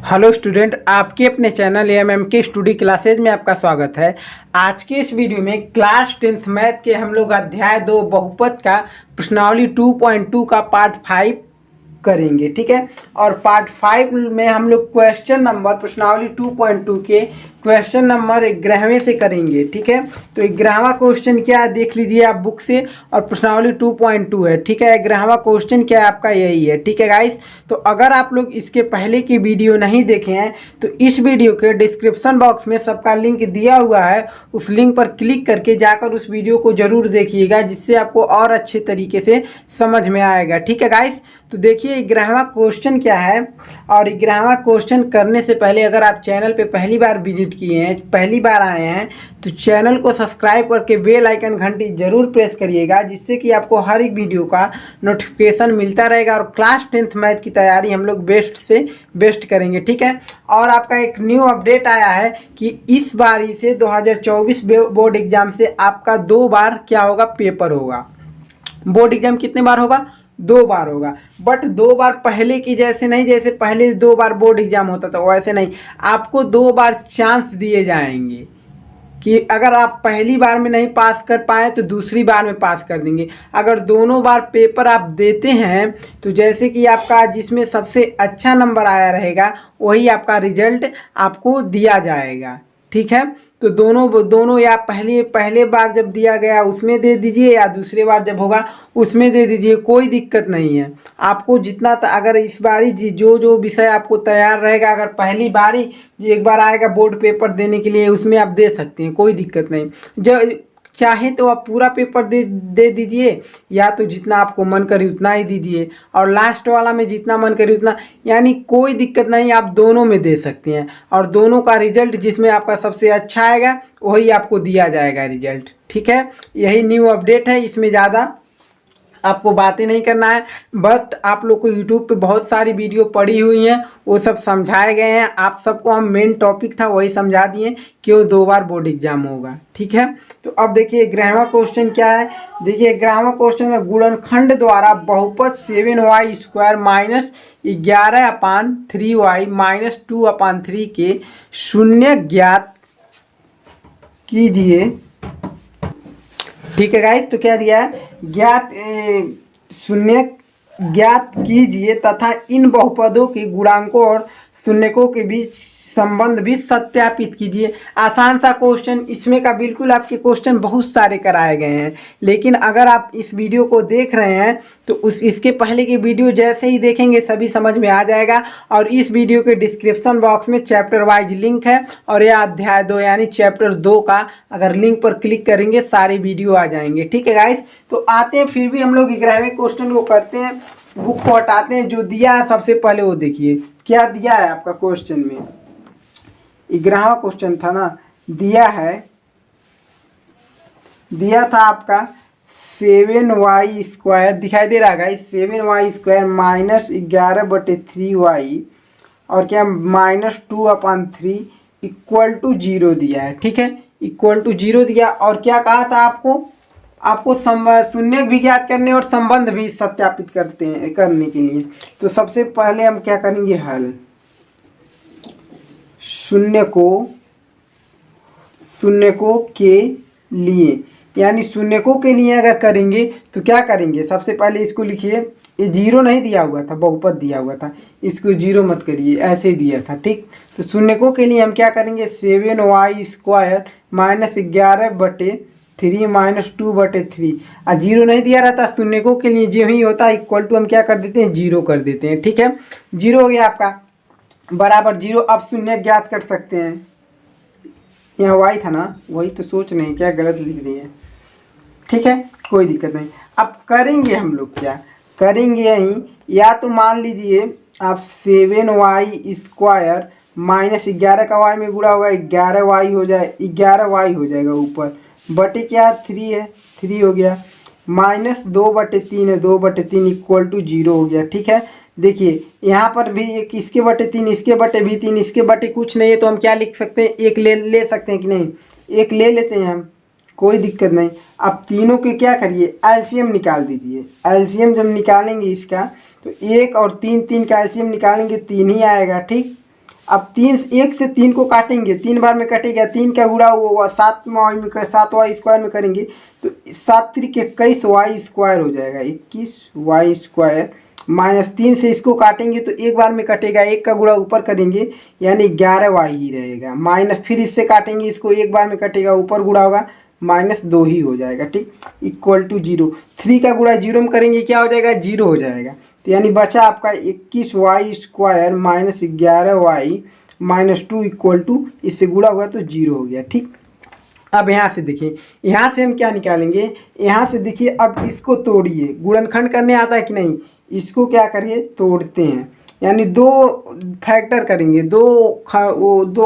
Hello student, आपके अपने channel MMK study classes में आपका स्वागत है। आज के इस वीडियो में क्लास 10th मैथ के हम लोग अध्याय 2 बहुपद का प्रश्नावली 2.2 का पार्ट 5 करेंगे। ठीक है, और पार्ट 5 में हम लोग क्वेश्चन नंबर प्रश्नावली 2.2 के क्वेश्चन नंबर 11वें से करेंगे। ठीक है, तो 11वां क्वेश्चन क्या है देख लीजिए आप बुक से, और प्रश्नावली 2.2 है। ठीक है, 11वां क्वेश्चन क्या है आपका यही है। ठीक है गाइस, तो अगर आप लोग इसके पहले की वीडियो नहीं देखे हैं तो इस वीडियो के डिस्क्रिप्शन बॉक्स में सबका लिंक दिया हुआ है, उस लिंक पर क्लिक करके जाकर उस वीडियो को ज़रूर देखिएगा, जिससे आपको और अच्छे तरीके से समझ में आएगा। ठीक है गाइस, तो देखिए 11वां क्वेश्चन क्या है। और 11वां क्वेश्चन करने से पहले अगर आप चैनल पे पहली बार विजिट किए हैं, पहली बार आए हैं, तो चैनल को सब्सक्राइब करके बेल आइकन घंटी जरूर प्रेस करिएगा, जिससे कि आपको हर एक वीडियो का नोटिफिकेशन मिलता रहेगा। और क्लास 10th मैथ की तैयारी हम लोग बेस्ट से बेस्ट करेंगे। ठीक है, और आपका एक न्यू अपडेट आया है कि इस बारी से 2024 बोर्ड एग्जाम से आपका 2 बार क्या होगा, पेपर होगा। बोर्ड एग्जाम कितने बार होगा, 2 बार होगा। बट 2 बार पहले की जैसे नहीं, जैसे पहले 2 बार बोर्ड एग्जाम होता था वैसे नहीं, आपको 2 बार चांस दिए जाएंगे कि अगर आप पहली बार में नहीं पास कर पाए तो दूसरी बार में पास कर देंगे। अगर दोनों बार पेपर आप देते हैं तो जैसे कि आपका जिसमें सबसे अच्छा नंबर आया रहेगा वही आपका रिजल्ट आपको दिया जाएगा। ठीक है, तो दोनों या पहले बार जब दिया गया उसमें दे दीजिए, या दूसरे बार जब होगा उसमें दे दीजिए, कोई दिक्कत नहीं है। आपको जितना अगर इस बारी जो विषय आपको तैयार रहेगा, अगर पहली बारी एक बार आएगा बोर्ड पेपर देने के लिए उसमें आप दे सकते हैं, कोई दिक्कत नहीं। जो चाहे तो आप पूरा पेपर दे दीजिए, या तो जितना आपको मन करे उतना ही दीजिए, और लास्ट वाला में जितना मन करे उतना, यानी कोई दिक्कत नहीं, आप दोनों में दे सकते हैं। और दोनों का रिजल्ट जिसमें आपका सबसे अच्छा आएगा वही आपको दिया जाएगा रिजल्ट। ठीक है, यही न्यू अपडेट है, इसमें ज़्यादा आपको बातें नहीं करना है। बट आप लोग को यूट्यूब पे बहुत सारी वीडियो पड़ी हुई हैं, वो सब समझाए गए हैं। आप सबको हम मेन टॉपिक था वही समझा दिए, क्यों 2 बार बोर्ड एग्जाम होगा। ठीक है, तो अब देखिए 11वां क्वेश्चन क्या है। देखिए 11वां क्वेश्चन है, गुणनखंड द्वारा बहुपद 7y² माइनस 11/3y माइनस 2/3 के शून्य ज्ञात कीजिए। ठीक है गाइस, तो क्या दिया है, शून्य ज्ञात कीजिए तथा इन बहुपदों के गुणांकों और शून्यकों के बीच संबंध भी सत्यापित कीजिए। आसान सा क्वेश्चन, इसमें का बिल्कुल आपके क्वेश्चन बहुत सारे कराए गए हैं, लेकिन अगर आप इस वीडियो को देख रहे हैं तो इसके पहले की वीडियो जैसे ही देखेंगे सभी समझ में आ जाएगा। और इस वीडियो के डिस्क्रिप्शन बॉक्स में चैप्टर वाइज लिंक है, और यह अध्याय 2 यानी चैप्टर 2 का अगर लिंक पर क्लिक करेंगे सारे वीडियो आ जाएंगे। ठीक है गाइस, तो आते हैं फिर भी हम लोग 11वें क्वेश्चन को करते हैं। बुक को हटाते हैं, जो दिया है सबसे पहले वो देखिए क्या दिया है आपका क्वेश्चन में। 11वां क्वेश्चन था ना, दिया था आपका 7y² दिखाई दे रहा है, 7y² माइनस 11/3y और क्या माइनस 2/3 इक्वल टू 0 दिया है। ठीक है, इक्वल टू 0 दिया, और क्या कहा था आपको शून्य भी ज्ञात करने और संबंध भी सत्यापित करने के लिए। तो सबसे पहले हम क्या करेंगे, हल शून्य को के लिए, यानी शून्यकों के लिए अगर करेंगे तो क्या करेंगे, सबसे पहले इसको लिखिए। ये 0 नहीं दिया हुआ था, बहुपद दिया हुआ था, इसको 0 मत करिए, ऐसे ही दिया था। ठीक, तो शून्यकों के लिए हम क्या करेंगे, 7y² माइनस 11/3 माइनस 2/3। 0 नहीं दिया रहता शून्यकों के लिए, जो ही होता है इक्वल टू हम क्या कर देते हैं, 0 कर देते हैं। ठीक है, 0 हो गया आपका बराबर 0। अब शून्य ज्ञात कर सकते हैं, यहाँ y था ना, वही तो सोच नहीं क्या गलत लिख दिए। ठीक है, कोई दिक्कत नहीं। अब करेंगे हम लोग क्या करेंगे, यहीं या तो मान लीजिए आप 7y² माइनस 11 का y में गुणा होगा 11y हो जाए, 11y हो जाएगा ऊपर, बटे क्या 3 है, 3 हो गया, माइनस 2/3 है, 2/3 इक्वल टू 0 हो गया। ठीक है, देखिए यहाँ पर भी एक इसके बटे 3, इसके बटे भी 3, इसके बटे कुछ नहीं है, तो हम क्या लिख सकते हैं, एक ले सकते हैं कि नहीं, एक ले लेते हैं हम, कोई दिक्कत नहीं। अब तीनों के क्या करिए, एलसीएम निकाल दीजिए। एलसीएम जब निकालेंगे इसका तो 1 और 3 का एलसीएम निकालेंगे 3 ही आएगा। ठीक, अब 1 से 3 को काटेंगे, 3 बार में कटेगा, 3 का गुणा वो 7 वाई में करेंगे तो 7×3 = 21 वाई स्क्वायर हो जाएगा। 21 वाई स्क्वायर माइनस 3 से इसको काटेंगे तो एक बार में कटेगा, 1 का गुणा ऊपर करेंगे यानी 11 वाई ही रहेगा। माइनस फिर इससे काटेंगे इसको, एक बार में कटेगा, ऊपर गुणा होगा -2 ही हो जाएगा। ठीक, = 0। 3 का गुणा 0 में करेंगे क्या हो जाएगा, 0 हो जाएगा। तो यानी बचा आपका 21 Y square minus 11 Y minus 2 = इससे गुणा हुआ तो 0 हो गया। ठीक, अब यहाँ से देखिए, यहाँ से हम क्या निकालेंगे, यहाँ से देखिए अब इसको तोड़िए, गुणनखंड करने आता है कि नहीं, इसको क्या करिए तोड़ते हैं, यानी 2 फैक्टर करेंगे, दो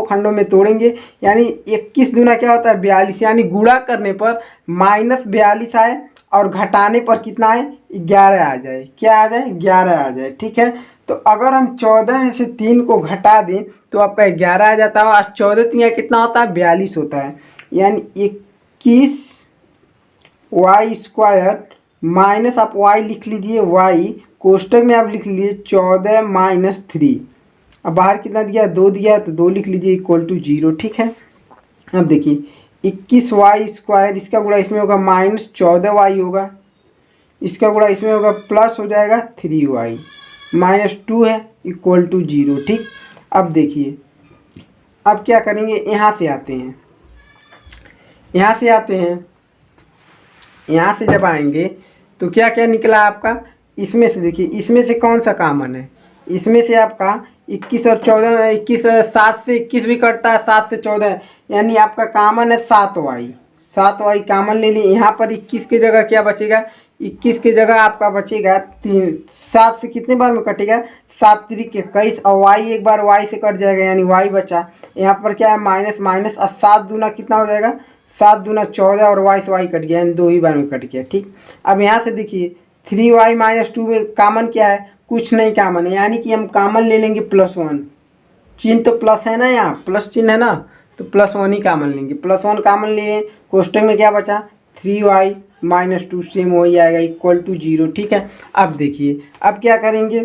खंडों में तोड़ेंगे, यानी 21 दूना क्या होता है 42, यानी गुणा करने पर -42 आए और घटाने पर कितना आए 11 आ जाए। क्या आ जाए, 11 आ जाए। ठीक है, तो अगर हम 14 में से 3 को घटा दें तो आपका 11 आ जाता है, और 14×3 कितना होता है 42 होता है, यानी 21 वाई स्क्वायर माइनस आप वाई लिख लीजिए, वाई कोष्टक में आप लिख लीजिए 14 माइनस 3, अब बाहर कितना दिया 2 दिया तो 2 लिख लीजिए = 0। ठीक है, अब देखिए 21 वाई स्क्वायर, इसका गुणा इसमें होगा -14 वाई होगा, इसका गुणा इसमें होगा प्लस हो जाएगा 3 वाई, -2 है = 0। ठीक, अब देखिए अब क्या करेंगे, यहाँ से आते हैं, यहाँ से जब आएंगे तो क्या क्या निकला आपका, इसमें से देखिए, इसमें से कौन सा कॉमन है, इसमें से आपका 21 और 14, 21 7 से 21 भी कटता है, 7 से 14, यानी आपका कॉमन है 7 वाई। 7 वाई कॉमन ले लिए, यहाँ पर 21 की जगह क्या बचेगा, 21 की जगह आपका बचेगा 3, 7 से कितने बार में कटेगा 7×3 = 21, और वाई एक बार वाई से कट जाएगा यानी वाई बचा, यहाँ पर क्या है माइनस माइनस, और 7 दूना कितना हो जाएगा 7 दूना 14, और वाई से वाई कट गया यानी 2 ही बार में कट गया। ठीक, अब यहाँ से देखिए 3y - 2 में कॉमन क्या है, कुछ नहीं कॉमन है, यानी कि हम कॉमन ले लेंगे +1, चिन्ह तो प्लस है ना, यहाँ प्लस चिन्ह है ना, तो +1 ही कॉमन लेंगे, +1 कॉमन लिए, कोष्टक में क्या बचा 3y - 2 सेम वही आएगा = 0। ठीक है, अब देखिए अब क्या करेंगे,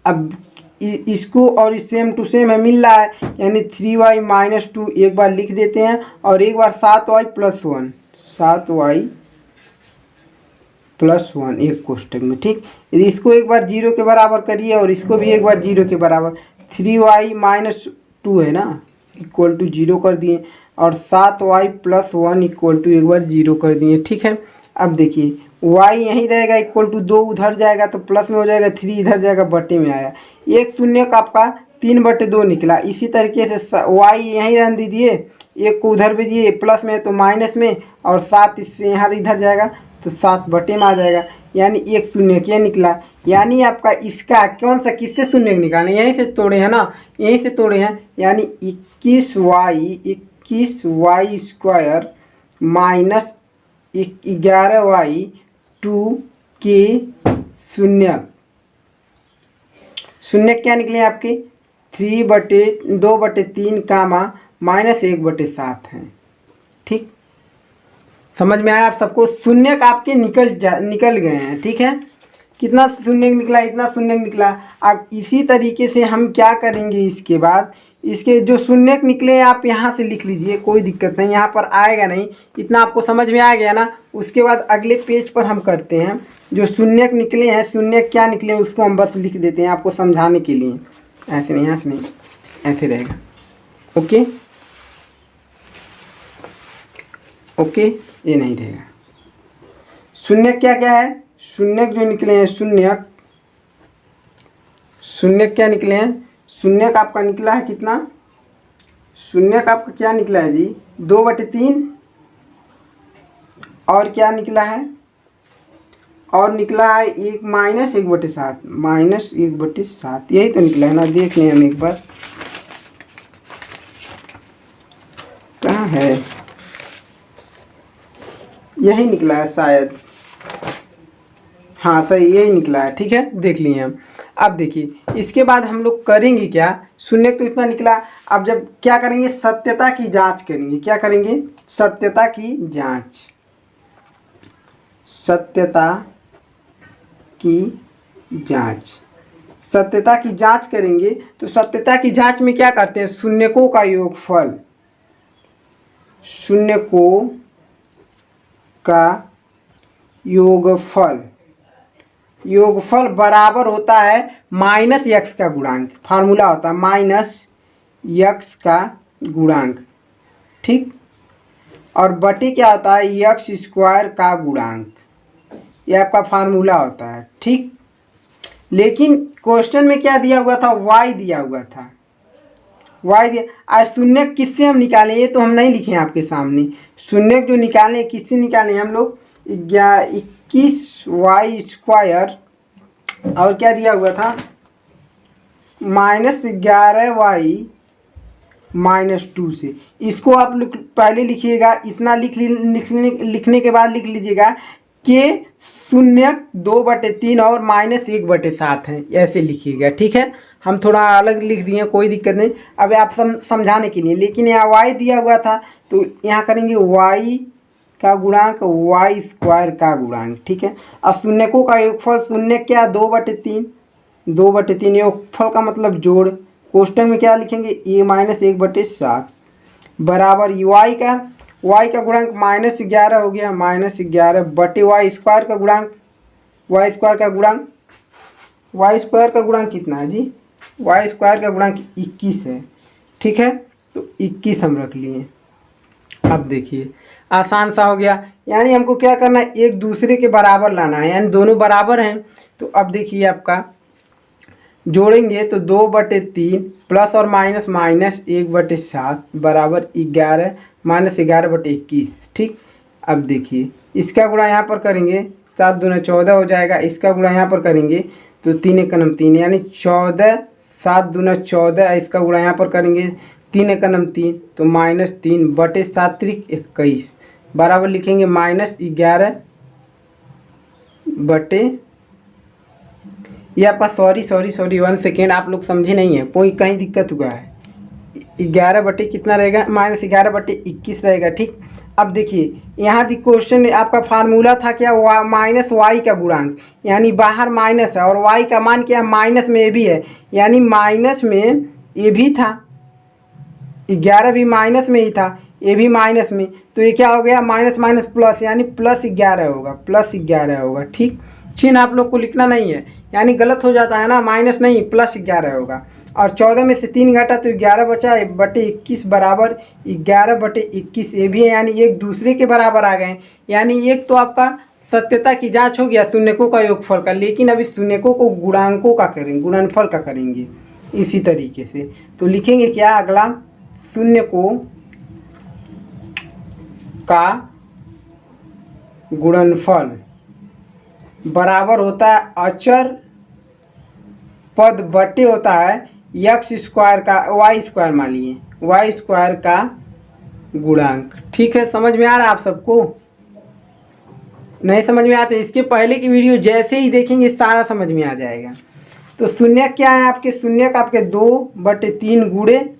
अब इसको और इस सेम टू सेम है मिल रहा है, यानी 3y - 2 एक बार लिख देते हैं, और एक बार 7y + 1, 7y + 1 एक कोष्टक में। ठीक, इसको एक बार 0 के बराबर करिए और इसको भी एक बार 0 के बराबर, 3y - 2 है ना = 0 कर दिए, और 7y + 1 = एक बार 0 कर दिए। ठीक है, अब देखिए y यहीं रहेगा =2, उधर जाएगा तो प्लस में हो जाएगा, 3 इधर जाएगा बटे में आया, एक शून्य का आपका 3/2 निकला। इसी तरीके से y यहीं रहने दीजिए, एक को उधर भेजिए, प्लस में तो माइनस में, और 7 इससे यहाँ इधर जाएगा तो 7 बटे में आ जाएगा, यानी एक शून्य क्या निकला, यानी आपका इसका कौन सा किससे शून्य निकालना, यहीं से तोड़े हैं ना, यहीं से तोड़े हैं, यानी 21 वाई स्क्वायर माइनस 11y 2 के शून्य क्या निकले आपके 2/3 कामा -1/7 हैं। ठीक, समझ में आया आप सबको, शून्य आपके निकल गए हैं। ठीक है, कितना शून्य निकला, इतना शून्य निकला। अब इसी तरीके से हम क्या करेंगे, इसके बाद इसके जो शून्य निकले आप यहाँ से लिख लीजिए, कोई दिक्कत नहीं, यहाँ पर आएगा नहीं, इतना आपको समझ में आ गया ना। उसके बाद अगले पेज पर हम करते हैं, जो शून्य निकले हैं, शून्य क्या निकले उसको हम बस लिख देते हैं आपको समझाने के लिए, ऐसे नहीं, ऐसे नहीं, ऐसे रहेगा। ओके ओके, ये नहीं रहेगा। शून्य क्या क्या है, शून्य जो निकले हैं, शून्य क्या निकले हैं, शून्य का आपका निकला है कितना, शून्य का आपका क्या निकला है जी 2/3, और क्या निकला है, और निकला है 1 - 1/7, -1/7, यही तो निकला है ना, देख लें हम एक बार, कहाँ है, यही निकला है शायद, हाँ सही यही निकला है। ठीक है, देख लिए हम। अब देखिए इसके बाद हम लोग करेंगे क्या, शून्य तो इतना निकला, अब जब क्या करेंगे सत्यता की जांच करेंगे, क्या करेंगे सत्यता की जांच, सत्यता की जांच। सत्यता की जांच करेंगे तो सत्यता की जांच में क्या करते हैं, शून्यकों का योगफल, शून्यकों का योगफल, योगफल बराबर होता है माइनस यक्स का गुणांक। फार्मूला होता है माइनस यक्स का गुणांक, ठीक। और बटे क्या होता है, यक्स स्क्वायर का गुणांक। ये आपका फार्मूला होता है, ठीक। लेकिन क्वेश्चन में क्या दिया हुआ था, y दिया हुआ था, y दिया। आज शून्य किससे हम निकालें, ये तो हम नहीं लिखे हैं आपके सामने। शून्य जो निकालें किससे निकालें हम लोग, 21y स्क्वायर और क्या दिया हुआ था, -11y -2 से। इसको आप पहले लिखिएगा, इतना लिखने के बाद लिख लीजिएगा कि शून्य 2/3 और -1/7 है, ऐसे लिखिएगा, ठीक है। हम थोड़ा अलग लिख दिए, कोई दिक्कत नहीं। अब आप समझाने के लिए, लेकिन यहाँ y दिया हुआ था तो यहाँ करेंगे y का गुणांक y स्क्वायर का गुणांक, ठीक है। अब शून्यकों का योगफल, शून्य क्या 2/3, 2/3 योगफल का मतलब जोड़। कोष्टक में क्या लिखेंगे, a -1/7 बराबर y का गुणांक -11 हो गया, -11 बटे y स्क्वायर का गुणांक, y स्क्वायर का गुणांक, y स्क्वायर का गुणांक कितना है जी, y स्क्वायर का गुणांक 21 है, ठीक है। तो 21 हम रख लिए। अब देखिए आसान सा हो गया, यानी हमको क्या करना है, एक दूसरे के बराबर लाना है, यानी दोनों बराबर हैं। तो अब देखिए आपका जोड़ेंगे तो 2/3 प्लस और माइनस -1/7 बराबर 11 -11/21, ठीक। अब देखिए इसका गुणा यहाँ पर करेंगे, 7 दूना 14 हो जाएगा। इसका गुणा यहाँ पर करेंगे तो 3 एकम 3, यानी 14, 7 दूना 14। इसका गुणा यहाँ पर करेंगे 3 एकम 3, तो -3/7 × 21 बराबर लिखेंगे -11 बटे, ये आपका सॉरी 1 सेकेंड, आप लोग समझे नहीं है, कोई कहीं दिक्कत हुआ है। 11 बटे कितना रहेगा, -11/21 रहेगा, ठीक। अब देखिए यहाँ क्वेश्चन में आपका फार्मूला था क्या, -y का गुणांक, यानी बाहर माइनस है और y का मान क्या, माइनस में ए भी है, यानी माइनस में ए भी था, 11 भी माइनस में ही था, ए भी माइनस में, तो ये क्या हो गया, माइनस माइनस प्लस, यानी +11 होगा, +11 होगा, ठीक। चिन्ह आप लोग को लिखना नहीं है, यानी गलत हो जाता है ना, माइनस नहीं +11 होगा। और 14 में से 3 घटा तो 11 बचा, 1/21 बराबर 11/21, ये भी है, यानी एक दूसरे के बराबर आ गए। यानी एक तो आपका सत्यता की जांच हो गया शून्यकों का योगफल का, लेकिन अभी शून्यकों को गुणांकों का करेंगे, गुणनफल का करेंगे इसी तरीके से। तो लिखेंगे क्या, अगला शून्यकों का गुणनफल बराबर होता है अचर पद बटे होता है यक्स स्क्वायर का, वाई स्क्वायर मान लिए, वाई स्क्वायर का गुणांक, ठीक है। समझ में आ रहा है आप सबको, नहीं समझ में आते इसके पहले की वीडियो जैसे ही देखेंगे सारा समझ में आ जाएगा। तो शून्य क्या है आपके, शून्य का आपके 2/3 गुणे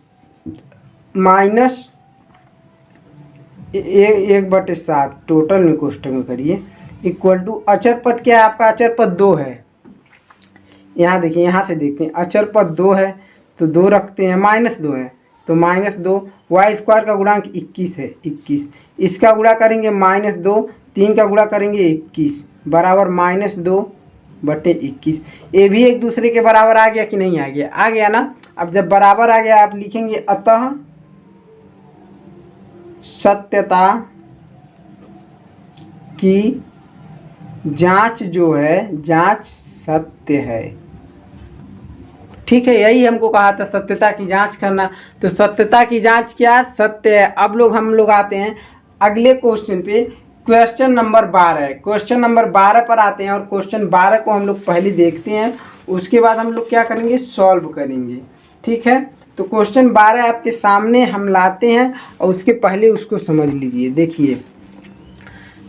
माइनस 1/7 टोटल में कोष्टक में करिए, इक्वल टू अचर पद क्या है आपका, अचर पद 2 है। यहाँ देखिए, यहाँ से देखते हैं, अचर पद 2 है तो 2 रखते हैं, -2 है तो -2, वाई स्क्वायर का गुणांक 21 है, 21, इसका गुणा करेंगे -2, 3 का गुणा करेंगे 21 बराबर -2/21। ये भी एक दूसरे के बराबर आ गया कि नहीं आ गया, आ गया ना। अब जब बराबर आ गया आप लिखेंगे अतः सत्यता की जांच जो है, जांच सत्य है, ठीक है। यही हमको कहा था सत्यता की जांच करना, तो सत्यता की जांच क्या, सत्य है। अब हम लोग आते हैं अगले क्वेश्चन पे, क्वेश्चन नंबर 12 है। क्वेश्चन नंबर 12 पर आते हैं और क्वेश्चन 12 को हम लोग पहले देखते हैं, उसके बाद हम लोग क्या करेंगे, सॉल्व करेंगे, ठीक है। तो क्वेश्चन 12 आपके सामने हम लाते हैं और उसके पहले उसको समझ लीजिए। देखिए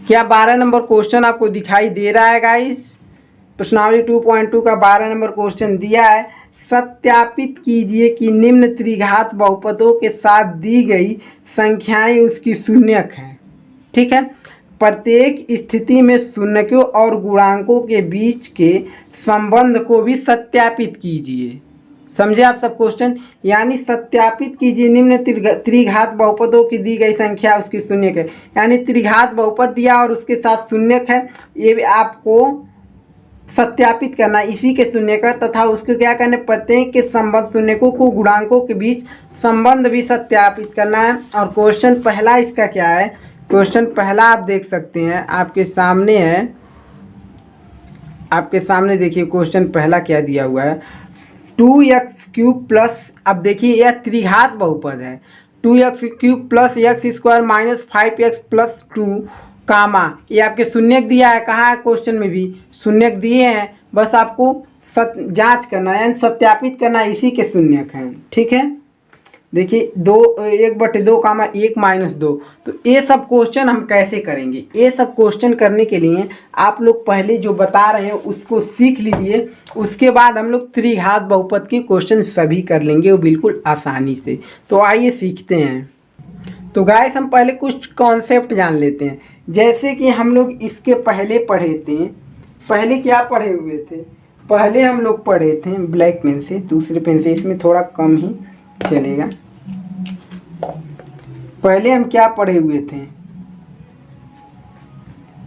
क्या 12 नंबर क्वेश्चन आपको दिखाई दे रहा है गाइस, प्रश्नावली 2.2 का 12 नंबर क्वेश्चन दिया है, सत्यापित कीजिए कि निम्न त्रिघात बहुपदों के साथ दी गई संख्याएं उसकी शून्यक हैं, ठीक है। प्रत्येक स्थिति में शून्यकों और गुणांकों के बीच के संबंध को भी सत्यापित कीजिए। समझे आप सब क्वेश्चन? यानी सत्यापित कीजिए निम्न त्रिघात बहुपदों की दी गई संख्या उसकी शून्यक है। यानी त्रिघात बहुपद दिया और उसके साथ शून्यक है, ये भी आपको सत्यापित करना इसी के शून्य का, तथा उसको क्या करना, प्रत्येक के संबंध शून्यकों को गुणांकों के बीच संबंध भी सत्यापित करना है। और क्वेश्चन पहला इसका क्या है? क्वेश्चन पहला आप देख सकते हैं, आपके सामने है, आपके सामने देखिए क्वेश्चन पहला क्या दिया हुआ है। 2x³ प्लस, अब देखिए यह त्रिघात बहुपद है, 2x³ plus x² minus 5x plus 2 कामा, ये आपके शून्यक दिया है। कहाँ है क्वेश्चन में भी शून्यक दिए हैं, बस आपको जांच करना है, सत्यापित करना है, इसी के शून्यक हैं। ठीक है, देखिए 1/2 कामा 1 माइनस 2। तो ये सब क्वेश्चन हम कैसे करेंगे? ये सब क्वेश्चन करने के लिए आप लोग पहले जो बता रहे हैं उसको सीख लीजिए, उसके बाद हम लोग त्रिघात बहुपद के क्वेश्चन सभी कर लेंगे वो बिल्कुल आसानी से। तो आइए सीखते हैं। तो गाइस हम पहले कुछ कॉन्सेप्ट जान लेते हैं। जैसे कि हम लोग इसके पहले पढ़े थे, पहले क्या पढ़े हुए थे? पहले हम लोग पढ़े थे ब्लैक पेन से, दूसरे पेन से, इसमें थोड़ा कम ही चलेगा। पहले हम क्या पढ़े हुए थे?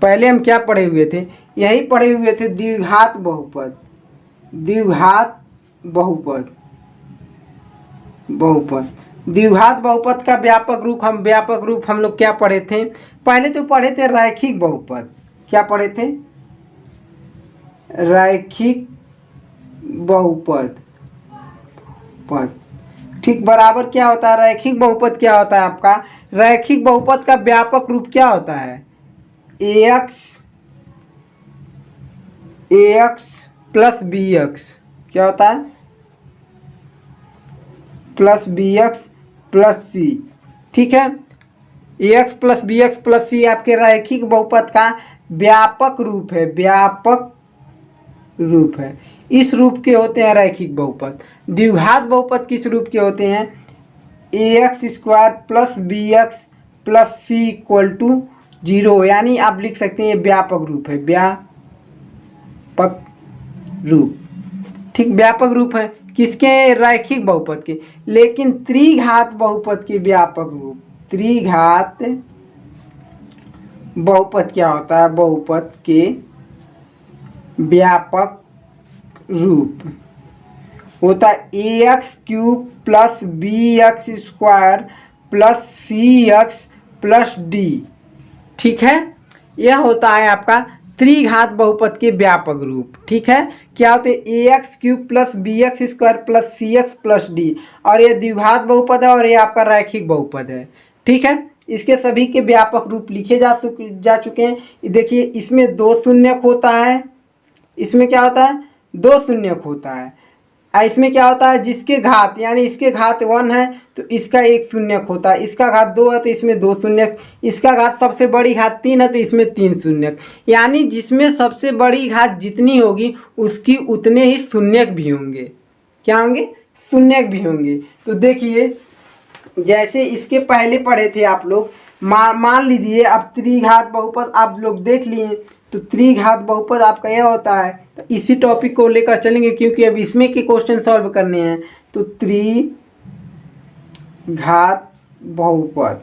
पहले हम क्या पढ़े हुए थे? यही पढ़े हुए थे द्विघात बहुपद। द्विघात बहुपद, बहुपद, द्विघात बहुपद का व्यापक रूप हम लोग क्या पढ़े थे? पहले तो पढ़े थे रैखिक बहुपद। क्या पढ़े थे? रैखिक बहुपद। ठीक, बराबर क्या होता है रैखिक बहुपद? क्या होता है आपका रैखिक बहुपद का व्यापक रूप? क्या होता है? ax प्लस bx, क्या होता है? Plus bx plus c। ठीक है, ax plus bx plus c आपके रैखिक बहुपद का व्यापक रूप है, व्यापक रूप है। इस रूप के होते हैं रैखिक बहुपद। द्विघात बहुपद किस रूप के होते हैं? ax² plus bx plus c equal to 0, यानी आप लिख सकते हैं ये व्यापक रूप है, व्यापक रूप। ठीक, व्यापक रूप है किसके? रैखिक बहुपद के। लेकिन त्रिघात बहुपद के व्यापक रूप, त्रिघात बहुपद क्या होता है? बहुपद के व्यापक रूप होता है ax³ plus bx² plus cx plus d। ठीक है, यह होता है आपका त्रिघात बहुपद के व्यापक रूप। ठीक है, क्या होते हैं? ax³ plus bx² plus cx plus d, और ये द्विघात बहुपद है और ये आपका रैखिक बहुपद है। ठीक है, इसके सभी के व्यापक रूप लिखे जा चुके हैं। देखिए इसमें 2 शून्यक होता है, इसमें क्या होता है? 2 शून्यक होता है। इसमें क्या होता है? जिसके घात, यानी इसके घात 1 है तो इसका 1 शून्यक होता है, इसका घात 2 है तो इसमें 2 शून्यक, इसका घात सबसे बड़ी घात 3 है तो इसमें 3 शून्यक। यानी जिसमें सबसे बड़ी घात जितनी होगी उसकी उतने ही शून्यक भी होंगे। क्या होंगे? शून्यक भी होंगे। तो देखिए जैसे इसके पहले पढ़े थे आप लोग, मान लीजिए अब त्रिघात बहुपद आप लोग देख लिए, तो त्रिघात बहुपद आपका यह होता है। तो इसी टॉपिक को लेकर चलेंगे क्योंकि अब इसमें के क्वेश्चन सॉल्व करने हैं। तो त्रिघात बहुपद,